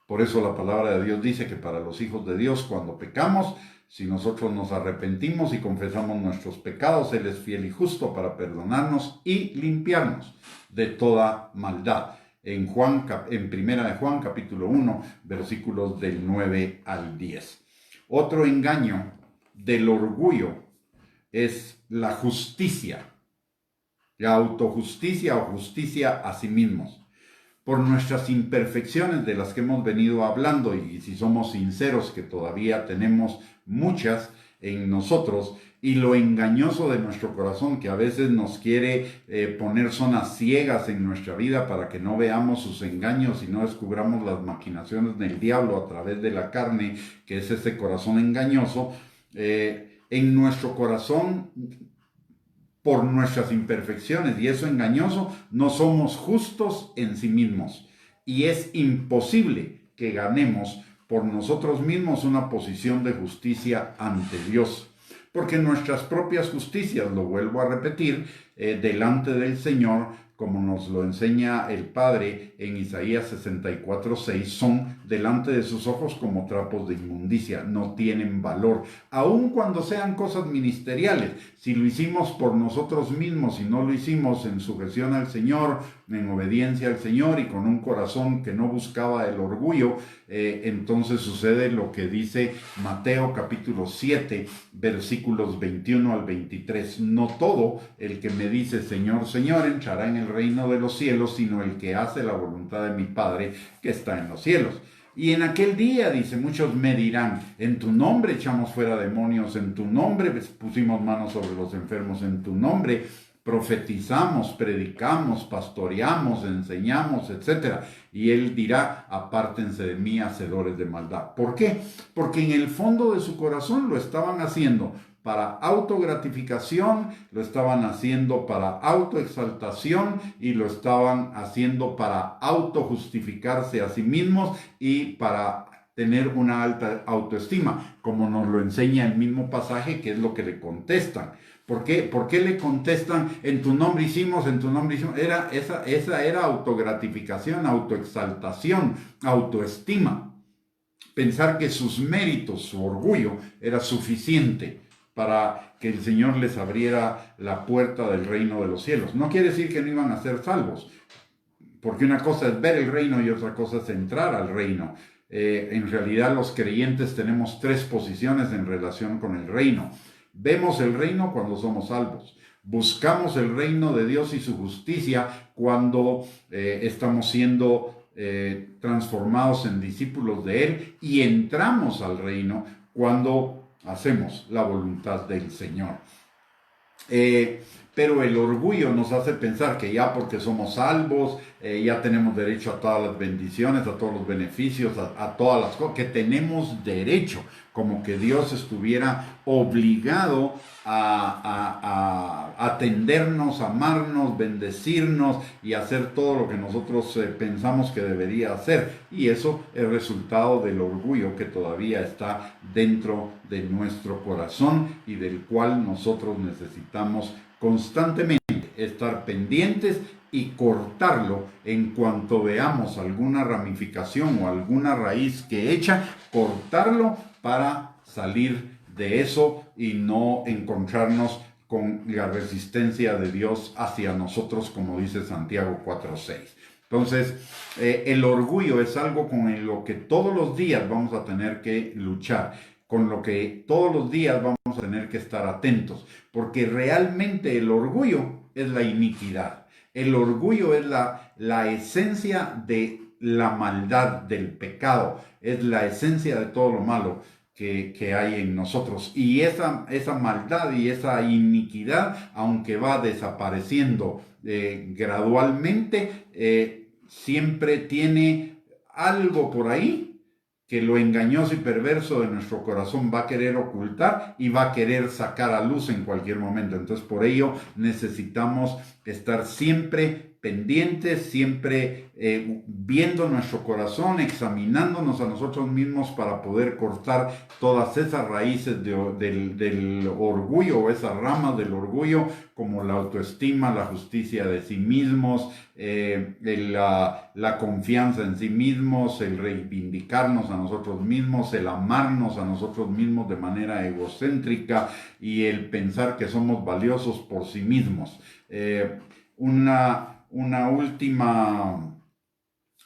Por eso la palabra de Dios dice que para los hijos de Dios, cuando pecamos, si nosotros nos arrepentimos y confesamos nuestros pecados, Él es fiel y justo para perdonarnos y limpiarnos de toda maldad. En Primera de Juan, capítulo 1, versículos del 9 al 10. Otro engaño del orgullo es la justicia, la autojusticia o justicia a sí mismos. Por nuestras imperfecciones de las que hemos venido hablando, y si somos sinceros que todavía tenemos muchas en nosotros, y lo engañoso de nuestro corazón que a veces nos quiere poner zonas ciegas en nuestra vida para que no veamos sus engaños y no descubramos las maquinaciones del diablo a través de la carne, que es ese corazón engañoso. En nuestro corazón, por nuestras imperfecciones y eso engañoso, no somos justos en sí mismos y es imposible que ganemos por nosotros mismos una posición de justicia ante Dios, porque nuestras propias justicias, lo vuelvo a repetir, delante del Señor, como nos lo enseña el Padre en Isaías 64:6, son delante de sus ojos como trapos de inmundicia, no tienen valor, aun cuando sean cosas ministeriales. Si lo hicimos por nosotros mismos y no lo hicimos en sujeción al Señor, en obediencia al Señor y con un corazón que no buscaba el orgullo, entonces sucede lo que dice Mateo capítulo 7, versículos 21 al 23. No todo el que me dice Señor, Señor, entrará en el reino de los cielos, sino el que hace la voluntad de mi Padre que está en los cielos. Y en aquel día, dice, muchos me dirán, en tu nombre echamos fuera demonios, en tu nombre pusimos manos sobre los enfermos, en tu nombre profetizamos, predicamos, pastoreamos, enseñamos, etc. Y él dirá, apártense de mí, hacedores de maldad. ¿Por qué? Porque en el fondo de su corazón lo estaban haciendo para autogratificación, lo estaban haciendo para autoexaltación y lo estaban haciendo para autojustificarse a sí mismos y para tener una alta autoestima, como nos lo enseña el mismo pasaje, que es lo que le contestan. ¿Por qué le contestan, en tu nombre hicimos, en tu nombre hicimos? Esa era autogratificación, autoexaltación, autoestima. Pensar que sus méritos, su orgullo, era suficiente para que el Señor les abriera la puerta del reino de los cielos. No quiere decir que no iban a ser salvos, porque una cosa es ver el reino y otra cosa es entrar al reino. En realidad los creyentes tenemos tres posiciones en relación con el reino. Vemos el reino cuando somos salvos. Buscamos el reino de Dios y su justicia cuando estamos siendo transformados en discípulos de Él, y entramos al reino cuando hacemos la voluntad del Señor. Pero el orgullo nos hace pensar que ya porque somos salvos, ya tenemos derecho a todas las bendiciones, a todos los beneficios, a todas las cosas, que tenemos derecho, como que Dios estuviera obligado a atendernos, amarnos, bendecirnos y hacer todo lo que nosotros pensamos que debería hacer. Y eso es resultado del orgullo que todavía está dentro de nuestro corazón y del cual nosotros necesitamos constantemente estar pendientes y cortarlo en cuanto veamos alguna ramificación o alguna raíz que echa, cortarlo para salir de eso y no encontrarnos con la resistencia de Dios hacia nosotros, como dice Santiago 4:6. Entonces, el orgullo es algo con lo que todos los días vamos a tener que luchar, con lo que todos los días vamos a tener que estar atentos, porque realmente el orgullo es la iniquidad. El orgullo es la esencia de la maldad, del pecado, es la esencia de todo lo malo que hay en nosotros. Y esa maldad y esa iniquidad, aunque va desapareciendo gradualmente, siempre tiene algo por ahí que lo engañoso y perverso de nuestro corazón va a querer ocultar y va a querer sacar a luz en cualquier momento. Entonces, por ello necesitamos estar siempre pendientes, siempre viendo nuestro corazón, examinándonos a nosotros mismos para poder cortar todas esas raíces del orgullo, o esas ramas del orgullo, como la autoestima, la justicia de sí mismos, la confianza en sí mismos, el reivindicarnos a nosotros mismos, el amarnos a nosotros mismos de manera egocéntrica y el pensar que somos valiosos por sí mismos. Una última,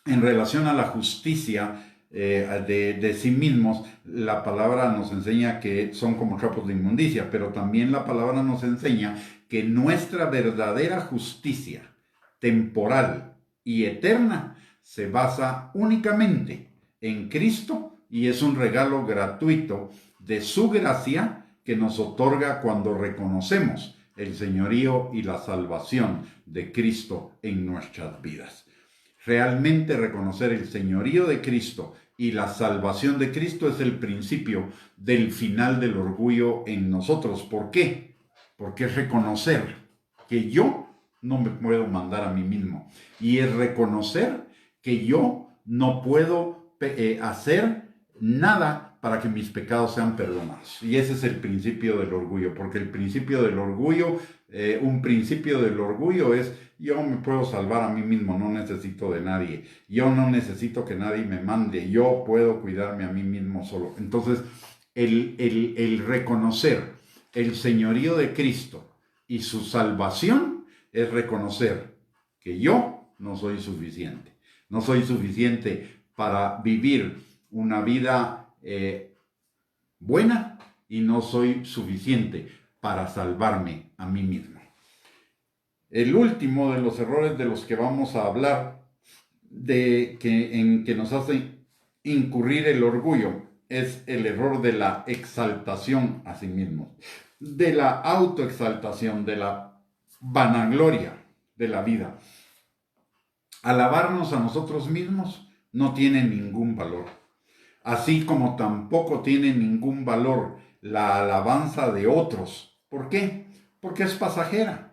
en relación a la justicia de sí mismos, la palabra nos enseña que son como trapos de inmundicia, pero también la palabra nos enseña que nuestra verdadera justicia temporal y eterna se basa únicamente en Cristo y es un regalo gratuito de su gracia que nos otorga cuando reconocemos el señorío y la salvación de Cristo en nuestras vidas. Realmente reconocer el señorío de Cristo y la salvación de Cristo es el principio del final del orgullo en nosotros. ¿Por qué? Porque es reconocer que yo no me puedo mandar a mí mismo, y es reconocer que yo no puedo hacer nada para que mis pecados sean perdonados. Y ese es el principio del orgullo, porque el principio del orgullo, un principio del orgullo es: yo me puedo salvar a mí mismo, no necesito de nadie, yo no necesito que nadie me mande, yo puedo cuidarme a mí mismo solo. Entonces, el reconocer el señorío de Cristo y su salvación es reconocer que yo no soy suficiente. No soy suficiente para vivir una vida buena, y no soy suficiente para salvarme a mí mismo. El último de los errores de los que vamos a hablar, en que nos hace incurrir el orgullo, es el error de la exaltación a sí mismo, de la autoexaltación, de la vanagloria de la vida. Alabarnos a nosotros mismos no tiene ningún valor, así como tampoco tiene ningún valor la alabanza de otros. ¿Por qué? Porque es pasajera.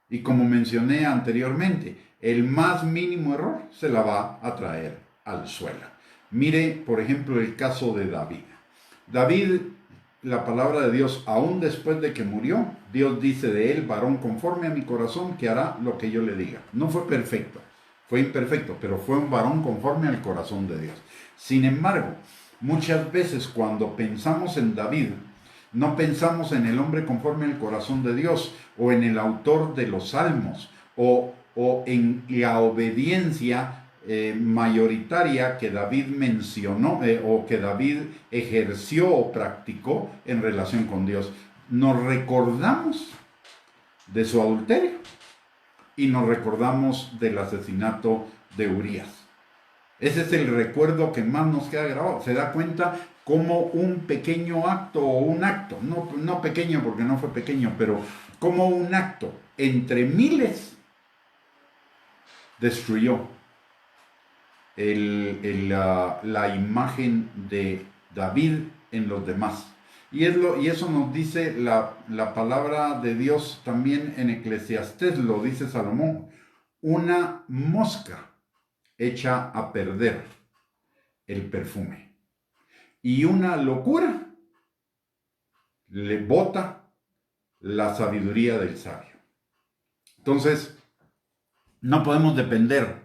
Y como mencioné anteriormente, el más mínimo error se la va a traer al suelo. Mire, por ejemplo, el caso de David. David la palabra de Dios, aún después de que murió, Dios dice de él, varón conforme a mi corazón, que hará lo que yo le diga. No fue perfecto, fue imperfecto, pero fue un varón conforme al corazón de Dios. Sin embargo, muchas veces cuando pensamos en David, no pensamos en el hombre conforme al corazón de Dios, o en el autor de los salmos, o en la obediencia mayoritaria que David mencionó o que David ejerció o practicó en relación con Dios. Nos recordamos de su adulterio y nos recordamos del asesinato de Urías. Ese es el recuerdo que más nos queda grabado. Se da cuenta como un pequeño acto o un acto, no pequeño porque no fue pequeño, pero como un acto entre miles destruyó la imagen de David en los demás. Y eso nos dice la palabra de Dios también en Eclesiastés, lo dice Salomón. Una mosca echa a perder el perfume, y una locura le bota la sabiduría del sabio. Entonces, no podemos depender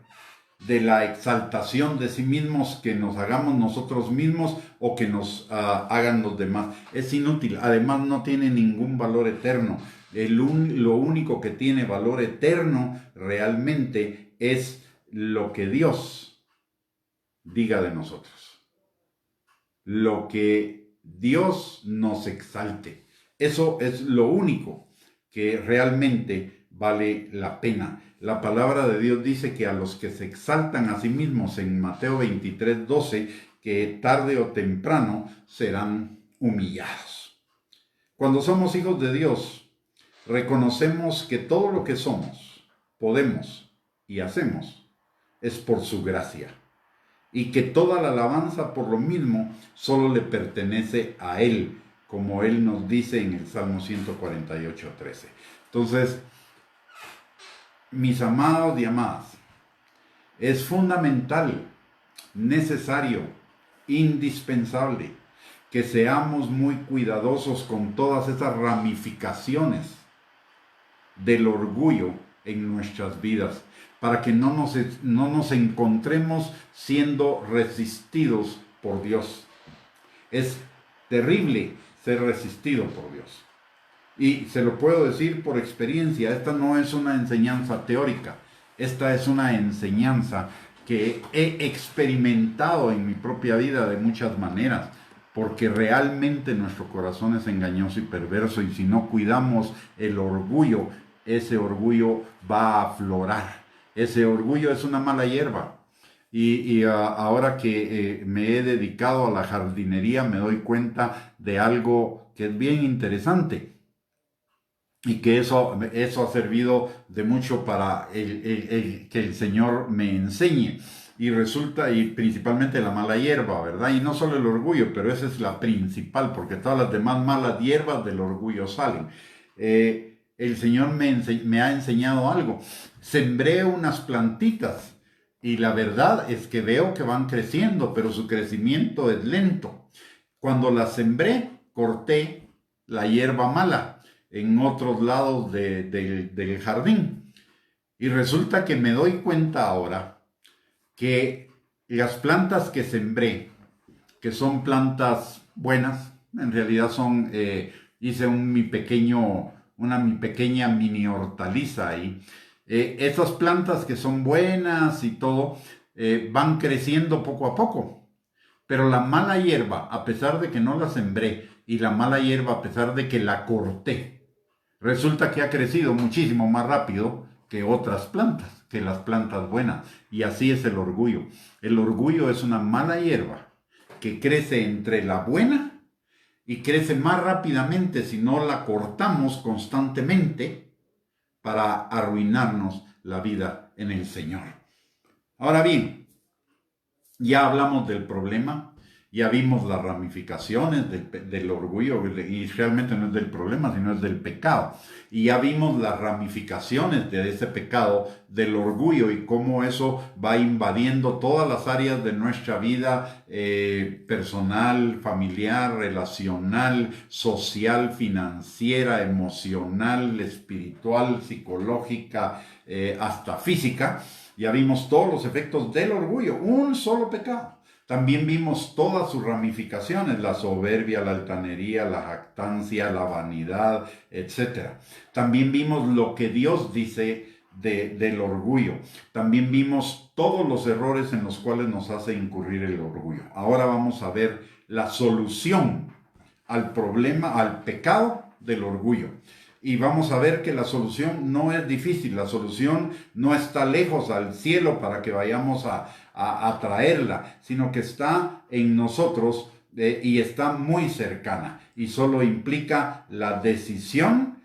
de la exaltación de sí mismos, que nos hagamos nosotros mismos o que nos hagan los demás. Es inútil, además no tiene ningún valor eterno. Lo único que tiene valor eterno realmente es lo que Dios diga de nosotros, lo que Dios nos exalte. Eso es lo único que realmente vale la pena. La palabra de Dios dice que a los que se exaltan a sí mismos en Mateo 23:12, que tarde o temprano serán humillados. Cuando somos hijos de Dios, reconocemos que todo lo que somos, podemos y hacemos es por su gracia, y que toda la alabanza por lo mismo solo le pertenece a Él, como Él nos dice en el Salmo 148:13. Entonces, mis amados y amadas, es fundamental, necesario, indispensable que seamos muy cuidadosos con todas esas ramificaciones del orgullo en nuestras vidas, para que no nos encontremos siendo resistidos por Dios. Es terrible ser resistido por Dios. Y se lo puedo decir por experiencia, esta no es una enseñanza teórica, esta es una enseñanza que he experimentado en mi propia vida de muchas maneras, porque realmente nuestro corazón es engañoso y perverso, y si no cuidamos el orgullo, ese orgullo va a aflorar. Ese orgullo es una mala hierba. Y ahora que me he dedicado a la jardinería, me doy cuenta de algo que es bien interesante, y que eso ha servido de mucho para que el Señor me enseñe. Y resulta, y principalmente la mala hierba, ¿verdad? Y no solo el orgullo, pero esa es la principal, porque todas las demás malas hierbas del orgullo salen. El Señor me ha enseñado algo. Sembré unas plantitas, y la verdad es que veo que van creciendo, pero su crecimiento es lento. Cuando las sembré, corté la hierba mala en otros lados del jardín. Y resulta que me doy cuenta ahora que las plantas que sembré, que son plantas buenas, en realidad son, hice mi pequeña mini hortaliza ahí. Esas plantas que son buenas y todo, van creciendo poco a poco. Pero la mala hierba, a pesar de que no la sembré, y la mala hierba, a pesar de que la corté, resulta que ha crecido muchísimo más rápido que otras plantas, que las plantas buenas. Y así es el orgullo. El orgullo es una mala hierba que crece entre la buena, y crece más rápidamente si no la cortamos constantemente para arruinarnos la vida en el Señor. Ahora bien, ya hablamos del problema, Ya vimos las ramificaciones del orgullo, y realmente no es del problema, sino es del pecado. Y ya vimos las ramificaciones de ese pecado, del orgullo, y cómo eso va invadiendo todas las áreas de nuestra vida personal, familiar, relacional, social, financiera, emocional, espiritual, psicológica, hasta física. Ya vimos todos los efectos del orgullo, un solo pecado. También vimos todas sus ramificaciones, la soberbia, la altanería, la jactancia, la vanidad, etc. También vimos lo que Dios dice del orgullo. También vimos todos los errores en los cuales nos hace incurrir el orgullo. Ahora vamos a ver la solución al problema, al pecado del orgullo. Y vamos a ver que la solución no es difícil, la solución no está lejos al cielo para que vayamos a traerla, sino que está en nosotros y está muy cercana. Y solo implica la decisión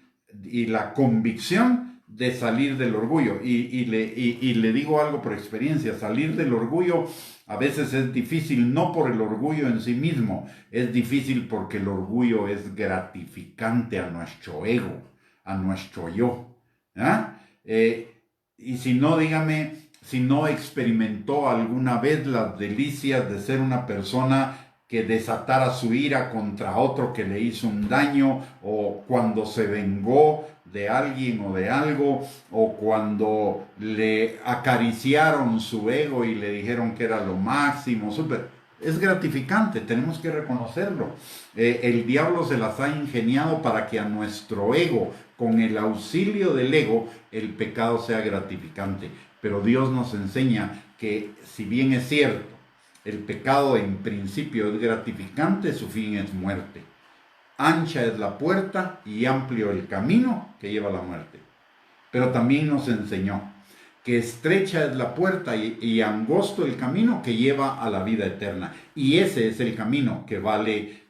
y la convicción de salir del orgullo. Y le digo algo por experiencia, salir del orgullo a veces es difícil, no por el orgullo en sí mismo, es difícil porque el orgullo es gratificante a nuestro ego, a nuestro yo. ¿Ah? Y si no, dígame, si no experimentó alguna vez las delicias de ser una persona que desatara su ira contra otro que le hizo un daño, o cuando se vengó de alguien o de algo, o cuando le acariciaron su ego y le dijeron que era lo máximo, súper. Es gratificante, tenemos que reconocerlo. El diablo se las ha ingeniado para que a nuestro ego, con el auxilio del ego, el pecado sea gratificante. Pero Dios nos enseña que, si bien es cierto, el pecado en principio es gratificante, su fin es muerte. Ancha es la puerta y amplio el camino que lleva a la muerte. Pero también nos enseñó que estrecha es la puerta y angosto el camino que lleva a la vida eterna. Y ese es el camino que vale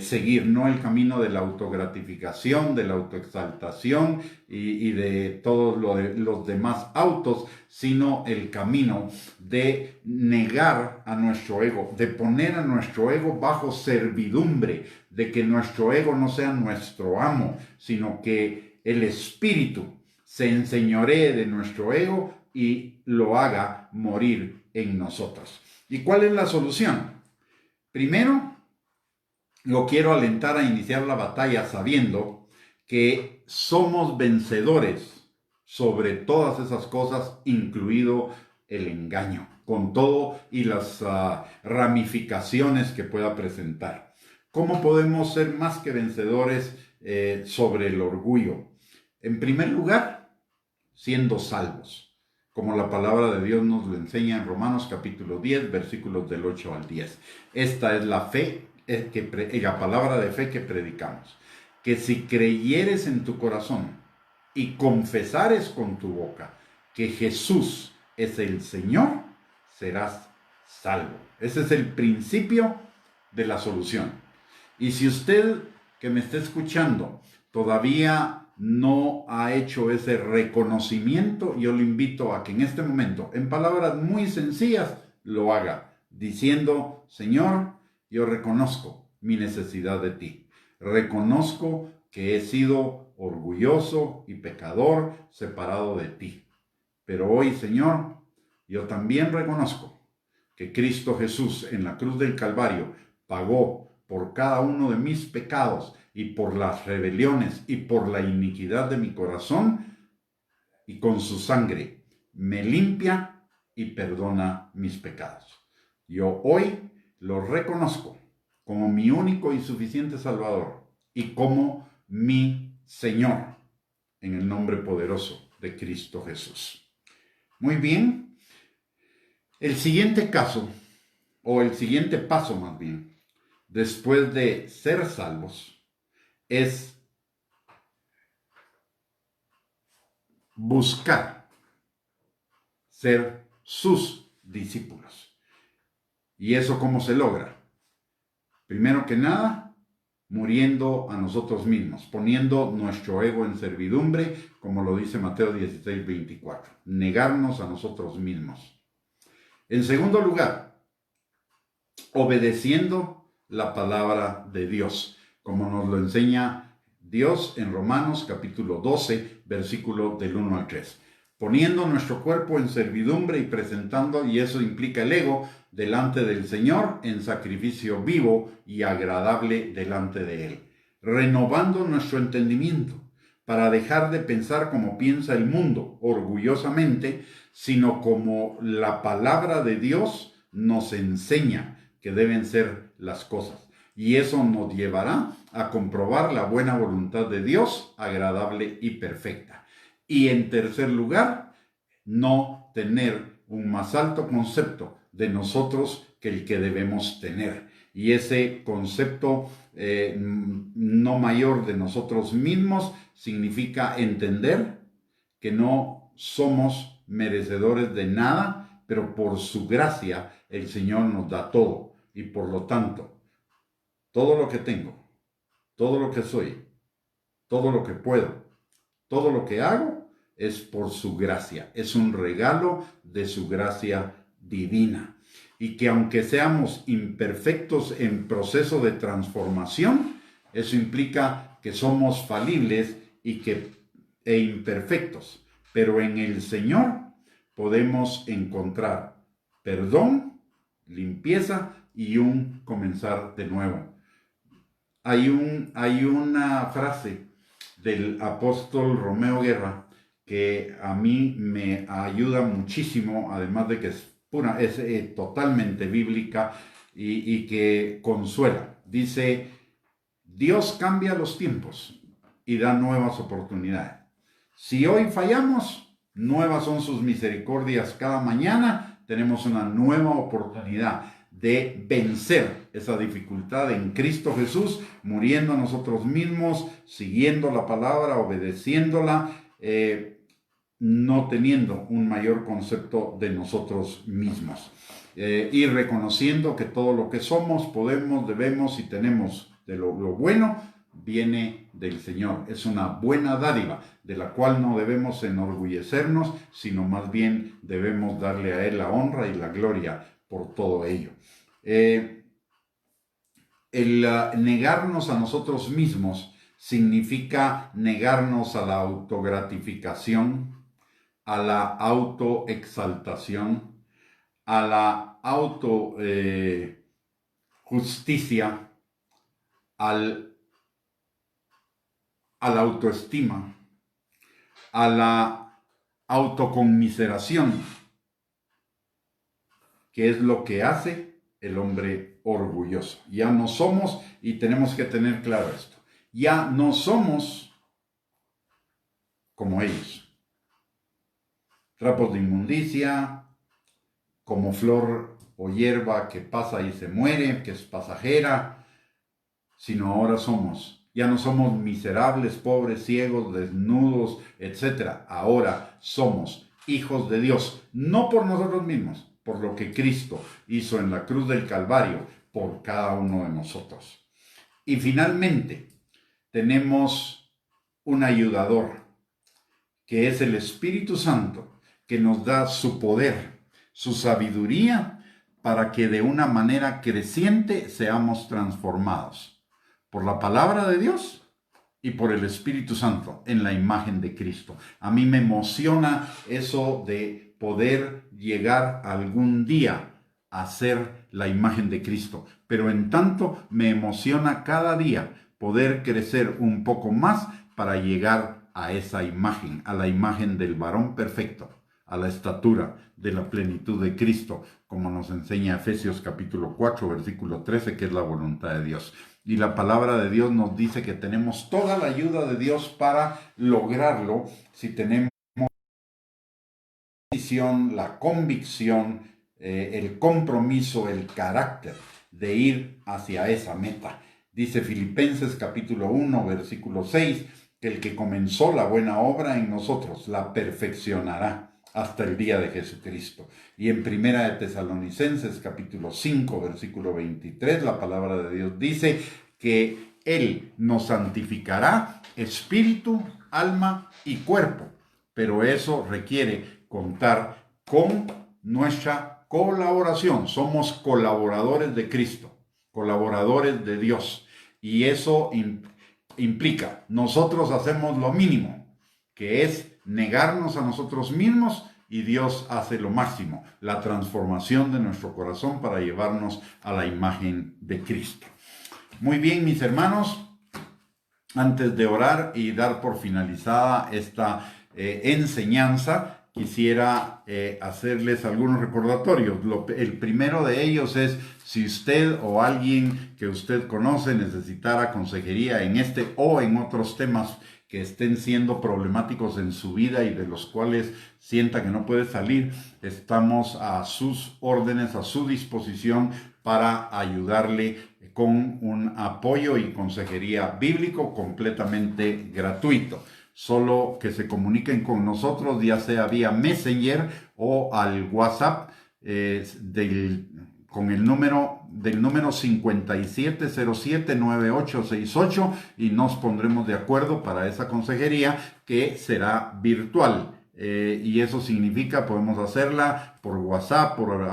seguir, no el camino de la autogratificación, de la autoexaltación y de todos los demás autos, sino el camino de negar a nuestro ego, de poner a nuestro ego bajo servidumbre, de que nuestro ego no sea nuestro amo, sino que el Espíritu se enseñoree de nuestro ego y lo haga morir en nosotros. ¿Y cuál es la solución? Primero, lo quiero alentar a iniciar la batalla sabiendo que somos vencedores sobre todas esas cosas, incluido el engaño, con todo y las ramificaciones que pueda presentar. ¿Cómo podemos ser más que vencedores sobre el orgullo? En primer lugar, siendo salvos, como la palabra de Dios nos lo enseña en Romanos capítulo 10, versículos del 8 al 10. Esta es la fe, la palabra de fe que predicamos, que si creyeres en tu corazón y confesares con tu boca que Jesús es el Señor, serás salvo. Ese es el principio de la solución. Y si usted que me está escuchando todavía no ha hecho ese reconocimiento, yo lo invito a que en este momento, en palabras muy sencillas, lo haga, diciendo: Señor, yo reconozco mi necesidad de ti. Reconozco que he sido orgulloso y pecador, separado de ti. Pero hoy, Señor, yo también reconozco que Cristo Jesús en la cruz del Calvario pagó por cada uno de mis pecados y por las rebeliones y por la iniquidad de mi corazón, y con su sangre me limpia y perdona mis pecados. Yo hoy lo reconozco como mi único y suficiente Salvador y como mi Señor, en el nombre poderoso de Cristo Jesús. Muy bien, el siguiente caso, o el siguiente paso más bien, después de ser salvos, es buscar ser sus discípulos. ¿Y eso cómo se logra? Primero que nada, muriendo a nosotros mismos, poniendo nuestro ego en servidumbre, como lo dice Mateo 16, 24. Negarnos a nosotros mismos. En segundo lugar, obedeciendo la palabra de Dios, como nos lo enseña Dios en Romanos capítulo 12, versículo del 1 al 3. Poniendo nuestro cuerpo en servidumbre y presentando, y eso implica el ego, delante del Señor en sacrificio vivo y agradable delante de Él. Renovando nuestro entendimiento para dejar de pensar como piensa el mundo, orgullosamente, sino como la palabra de Dios nos enseña que deben ser las cosas. Y eso nos llevará a comprobar la buena voluntad de Dios, agradable y perfecta. Y en tercer lugar, no tener un más alto concepto de nosotros que el que debemos tener. Y ese concepto no mayor de nosotros mismos significa entender que no somos merecedores de nada, pero por su gracia el Señor nos da todo. Y por lo tanto, todo lo que tengo, todo lo que soy, todo lo que puedo, todo lo que hago es por su gracia. Es un regalo de su gracia divina. Y que aunque seamos imperfectos en proceso de transformación, eso implica que somos falibles e imperfectos. Pero en el Señor podemos encontrar perdón, limpieza y un comenzar de nuevo. Hay una frase del apóstol Romeo Guerra que a mí me ayuda muchísimo, además de que es totalmente bíblica y que consuela. Dice: Dios cambia los tiempos y da nuevas oportunidades. Si hoy fallamos, nuevas son sus misericordias cada mañana. Tenemos una nueva oportunidad de vencer esa dificultad en Cristo Jesús, muriendo a nosotros mismos, siguiendo la palabra, obedeciéndola, no teniendo un mayor concepto de nosotros mismos. Y reconociendo que todo lo que somos, podemos, debemos y tenemos de lo bueno, viene del Señor. Es una buena dádiva de la cual no debemos enorgullecernos, sino más bien debemos darle a Él la honra y la gloria por todo ello. Negarnos a nosotros mismos significa negarnos a la autogratificación, a la autoexaltación, a la autojusticia, a la autoestima, a la autoconmiseración, que es lo que hace el hombre orgulloso. Ya no somos, y tenemos que tener claro esto, ya no somos como ellos. Trapos de inmundicia, como flor o hierba que pasa y se muere, que es pasajera, sino ahora ya no somos miserables, pobres, ciegos, desnudos, etc. Ahora somos hijos de Dios, no por nosotros mismos, por lo que Cristo hizo en la cruz del Calvario por cada uno de nosotros. Y finalmente, tenemos un ayudador, que es el Espíritu Santo, que nos da su poder, su sabiduría, para que de una manera creciente seamos transformados por la palabra de Dios y por el Espíritu Santo en la imagen de Cristo. A mí me emociona eso de poder llegar algún día a ser la imagen de Cristo, pero en tanto me emociona cada día poder crecer un poco más para llegar a esa imagen, a la imagen del varón perfecto, a la estatura de la plenitud de Cristo, como nos enseña Efesios capítulo 4, versículo 13, que es la voluntad de Dios. Y la palabra de Dios nos dice que tenemos toda la ayuda de Dios para lograrlo si tenemos la decisión, la convicción, el compromiso, el carácter de ir hacia esa meta. Dice Filipenses capítulo 1, versículo 6, que el que comenzó la buena obra en nosotros la perfeccionará hasta el día de Jesucristo. Y en Primera de Tesalonicenses capítulo 5, versículo 23, la palabra de Dios dice que Él nos santificará espíritu, alma y cuerpo. Pero eso requiere contar con nuestra colaboración. Somos colaboradores de Cristo, colaboradores de Dios. Y eso implica, nosotros hacemos lo mínimo, que es negarnos a nosotros mismos, y Dios hace lo máximo, la transformación de nuestro corazón para llevarnos a la imagen de Cristo. Muy bien, mis hermanos, antes de orar y dar por finalizada esta enseñanza, quisiera hacerles algunos recordatorios. El primero de ellos es, si usted o alguien que usted conoce necesitara consejería en este o en otros temas que estén siendo problemáticos en su vida y de los cuales sienta que no puede salir, estamos a sus órdenes, a su disposición para ayudarle con un apoyo y consejería bíblico completamente gratuito. Solo que se comuniquen con nosotros, ya sea vía Messenger o al WhatsApp con el número 5707-9868, y nos pondremos de acuerdo para esa consejería, que será virtual. Y eso significa, podemos hacerla por WhatsApp, por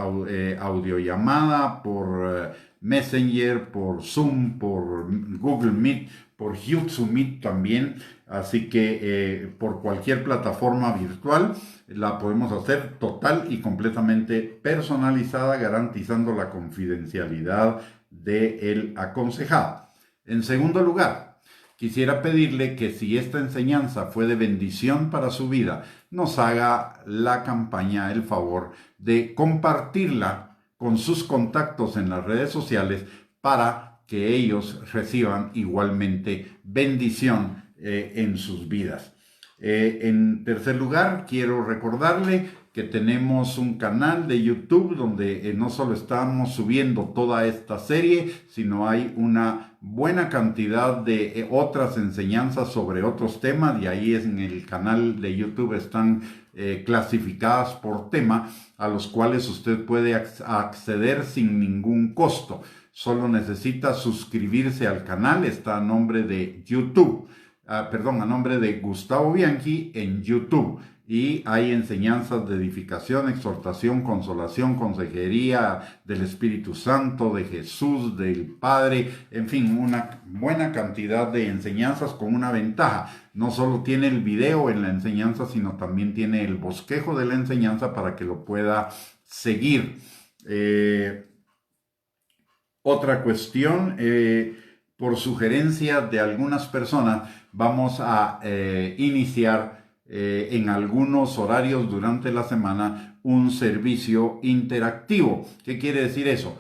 audiollamada, por Messenger, por Zoom, por Google Meet, por YouTube Meet también. Así que por cualquier plataforma virtual la podemos hacer total y completamente personalizada, garantizando la confidencialidad del aconsejado. En segundo lugar, quisiera pedirle que, si esta enseñanza fue de bendición para su vida, nos haga la campaña, el favor de compartirla con sus contactos en las redes sociales, para que ellos reciban igualmente bendición en sus vidas. En tercer lugar, quiero recordarle que tenemos un canal de YouTube donde no solo estamos subiendo toda esta serie, sino hay una buena cantidad de otras enseñanzas sobre otros temas, y ahí en el canal de YouTube están clasificadas por tema, a los cuales usted puede acceder sin ningún costo. Solo necesita suscribirse al canal. Está a nombre de YouTube. A nombre de Gustavo Bianchi en YouTube, y hay enseñanzas de edificación, exhortación, consolación, consejería del Espíritu Santo, de Jesús, del Padre, en fin, una buena cantidad de enseñanzas, con una ventaja: no solo tiene el video en la enseñanza, sino también tiene el bosquejo de la enseñanza para que lo pueda seguir. Otra cuestión, por sugerencia de algunas personas, vamos a iniciar en algunos horarios durante la semana un servicio interactivo. ¿Qué quiere decir eso?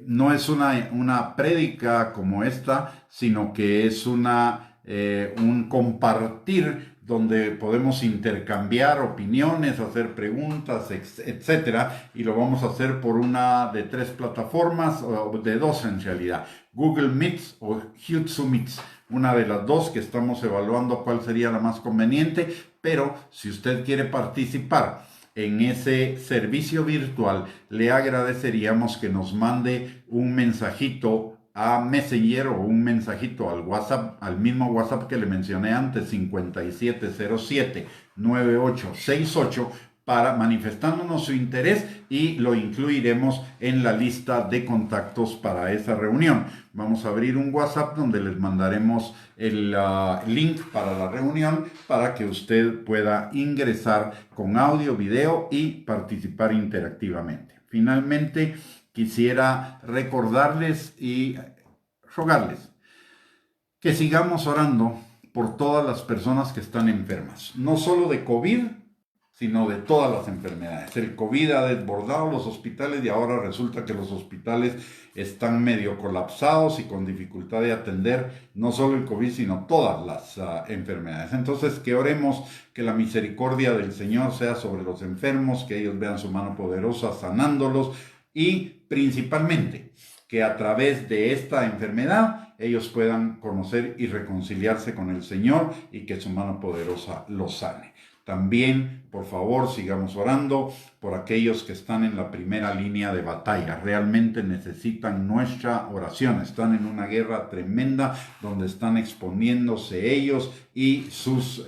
No es una prédica como esta, sino que es un compartir, donde podemos intercambiar opiniones, hacer preguntas, etcétera, y lo vamos a hacer por una de 3 plataformas, o de 2 en realidad: Google Meets o YouTube Meets, una de las 2, que estamos evaluando cuál sería la más conveniente. Pero si usted quiere participar en ese servicio virtual, le agradeceríamos que nos mande un mensajito a Messenger o un mensajito al WhatsApp, al mismo WhatsApp que le mencioné antes, 5707-9868, para manifestándonos su interés, y lo incluiremos en la lista de contactos para esa reunión. Vamos a abrir un WhatsApp donde les mandaremos el link para la reunión, para que usted pueda ingresar con audio, video y participar interactivamente. Finalmente, quisiera recordarles y rogarles que sigamos orando por todas las personas que están enfermas, no solo de COVID, sino de todas las enfermedades. El COVID ha desbordado los hospitales, y ahora resulta que los hospitales están medio colapsados y con dificultad de atender no solo el COVID, sino todas las enfermedades. Entonces, que oremos que la misericordia del Señor sea sobre los enfermos, que ellos vean su mano poderosa sanándolos, y principalmente que a través de esta enfermedad ellos puedan conocer y reconciliarse con el Señor, y que su mano poderosa los sane. También, por favor, sigamos orando por aquellos que están en la primera línea de batalla. Realmente necesitan nuestra oración. Están en una guerra tremenda donde están exponiéndose ellos y sus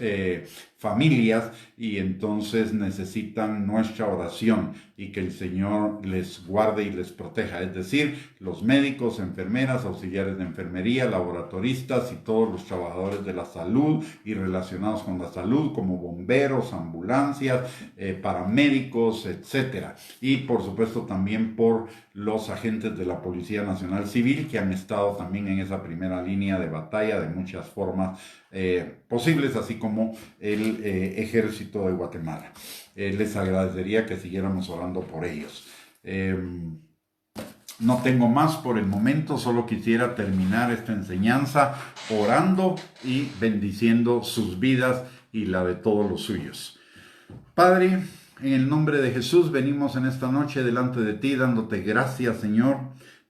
familias, y entonces necesitan nuestra oración y que el Señor les guarde y les proteja, es decir, los médicos, enfermeras, auxiliares de enfermería, laboratoristas y todos los trabajadores de la salud y relacionados con la salud, como bomberos, ambulancias, paramédicos, etcétera. Y por supuesto también por los agentes de la Policía Nacional Civil, que han estado también en esa primera línea de batalla de muchas formas posibles, así como el Ejército de Guatemala. Les agradecería que siguiéramos orando por ellos. No tengo más por el momento, solo quisiera terminar esta enseñanza orando y bendiciendo sus vidas y la de todos los suyos. Padre, en el nombre de Jesús venimos en esta noche delante de ti dándote gracias, Señor,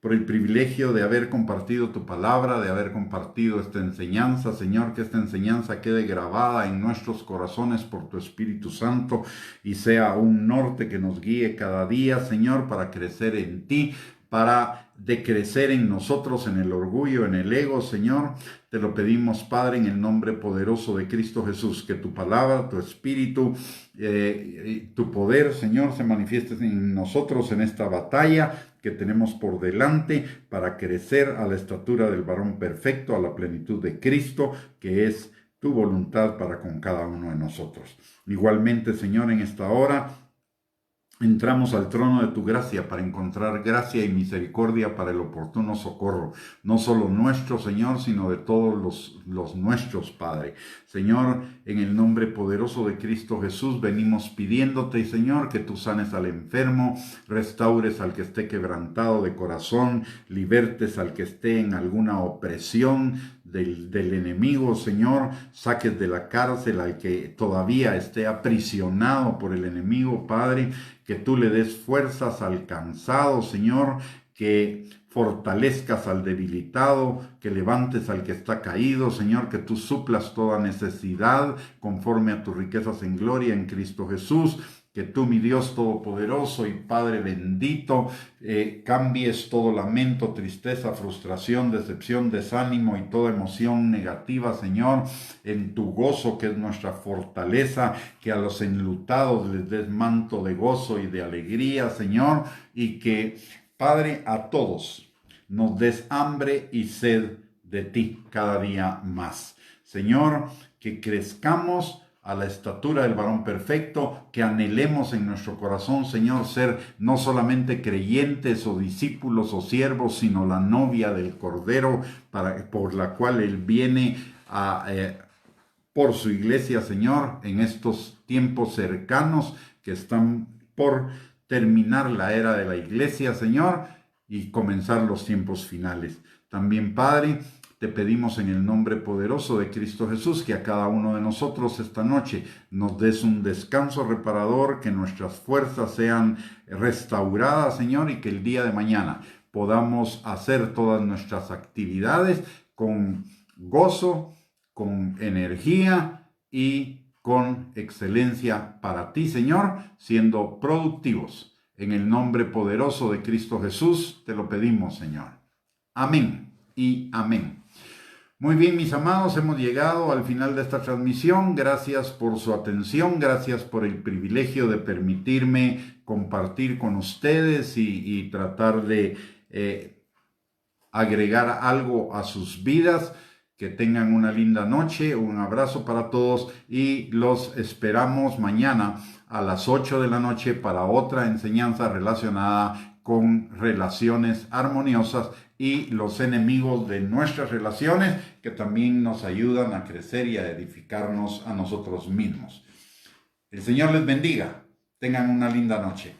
por el privilegio de haber compartido tu palabra, de haber compartido esta enseñanza, Señor, que esta enseñanza quede grabada en nuestros corazones por tu Espíritu Santo y sea un norte que nos guíe cada día, Señor, para crecer en ti, para decrecer en nosotros, en el orgullo, en el ego, Señor. Te lo pedimos, Padre, en el nombre poderoso de Cristo Jesús, que tu palabra, tu espíritu, tu poder, Señor, se manifieste en nosotros en esta batalla que tenemos por delante para crecer a la estatura del varón perfecto, a la plenitud de Cristo, que es tu voluntad para con cada uno de nosotros. Igualmente, Señor, en esta hora entramos al trono de tu gracia para encontrar gracia y misericordia para el oportuno socorro, no solo nuestro, Señor, sino de todos los nuestros, Padre. Señor, en el nombre poderoso de Cristo Jesús, venimos pidiéndote, Señor, que tú sanes al enfermo, restaures al que esté quebrantado de corazón, libertes al que esté en alguna opresión del enemigo, Señor, saques de la cárcel al que todavía esté aprisionado por el enemigo, Padre, que tú le des fuerzas al cansado, Señor, que fortalezcas al debilitado, que levantes al que está caído, Señor, que tú suplas toda necesidad conforme a tus riquezas en gloria en Cristo Jesús. Que tú, mi Dios todopoderoso y Padre bendito, cambies todo lamento, tristeza, frustración, decepción, desánimo y toda emoción negativa, Señor, en tu gozo, que es nuestra fortaleza, que a los enlutados les des manto de gozo y de alegría, Señor, y que, Padre, a todos nos des hambre y sed de ti cada día más. Señor, que crezcamos a la estatura del varón perfecto, que anhelemos en nuestro corazón, Señor, ser no solamente creyentes o discípulos o siervos, sino la novia del Cordero, por la cual Él viene por su iglesia, Señor, en estos tiempos cercanos que están por terminar la era de la iglesia, Señor, y comenzar los tiempos finales. También, Padre, te pedimos en el nombre poderoso de Cristo Jesús que a cada uno de nosotros esta noche nos des un descanso reparador, que nuestras fuerzas sean restauradas, Señor, y que el día de mañana podamos hacer todas nuestras actividades con gozo, con energía y con excelencia para ti, Señor, siendo productivos. En el nombre poderoso de Cristo Jesús te lo pedimos, Señor. Amén y amén. Muy bien, mis amados, hemos llegado al final de esta transmisión. Gracias por su atención, gracias por el privilegio de permitirme compartir con ustedes y tratar de agregar algo a sus vidas. Que tengan una linda noche, un abrazo para todos y los esperamos mañana a las 8 de la noche para otra enseñanza relacionada con relaciones armoniosas y los enemigos de nuestras relaciones, que también nos ayudan a crecer y a edificarnos a nosotros mismos. El Señor les bendiga. Tengan una linda noche.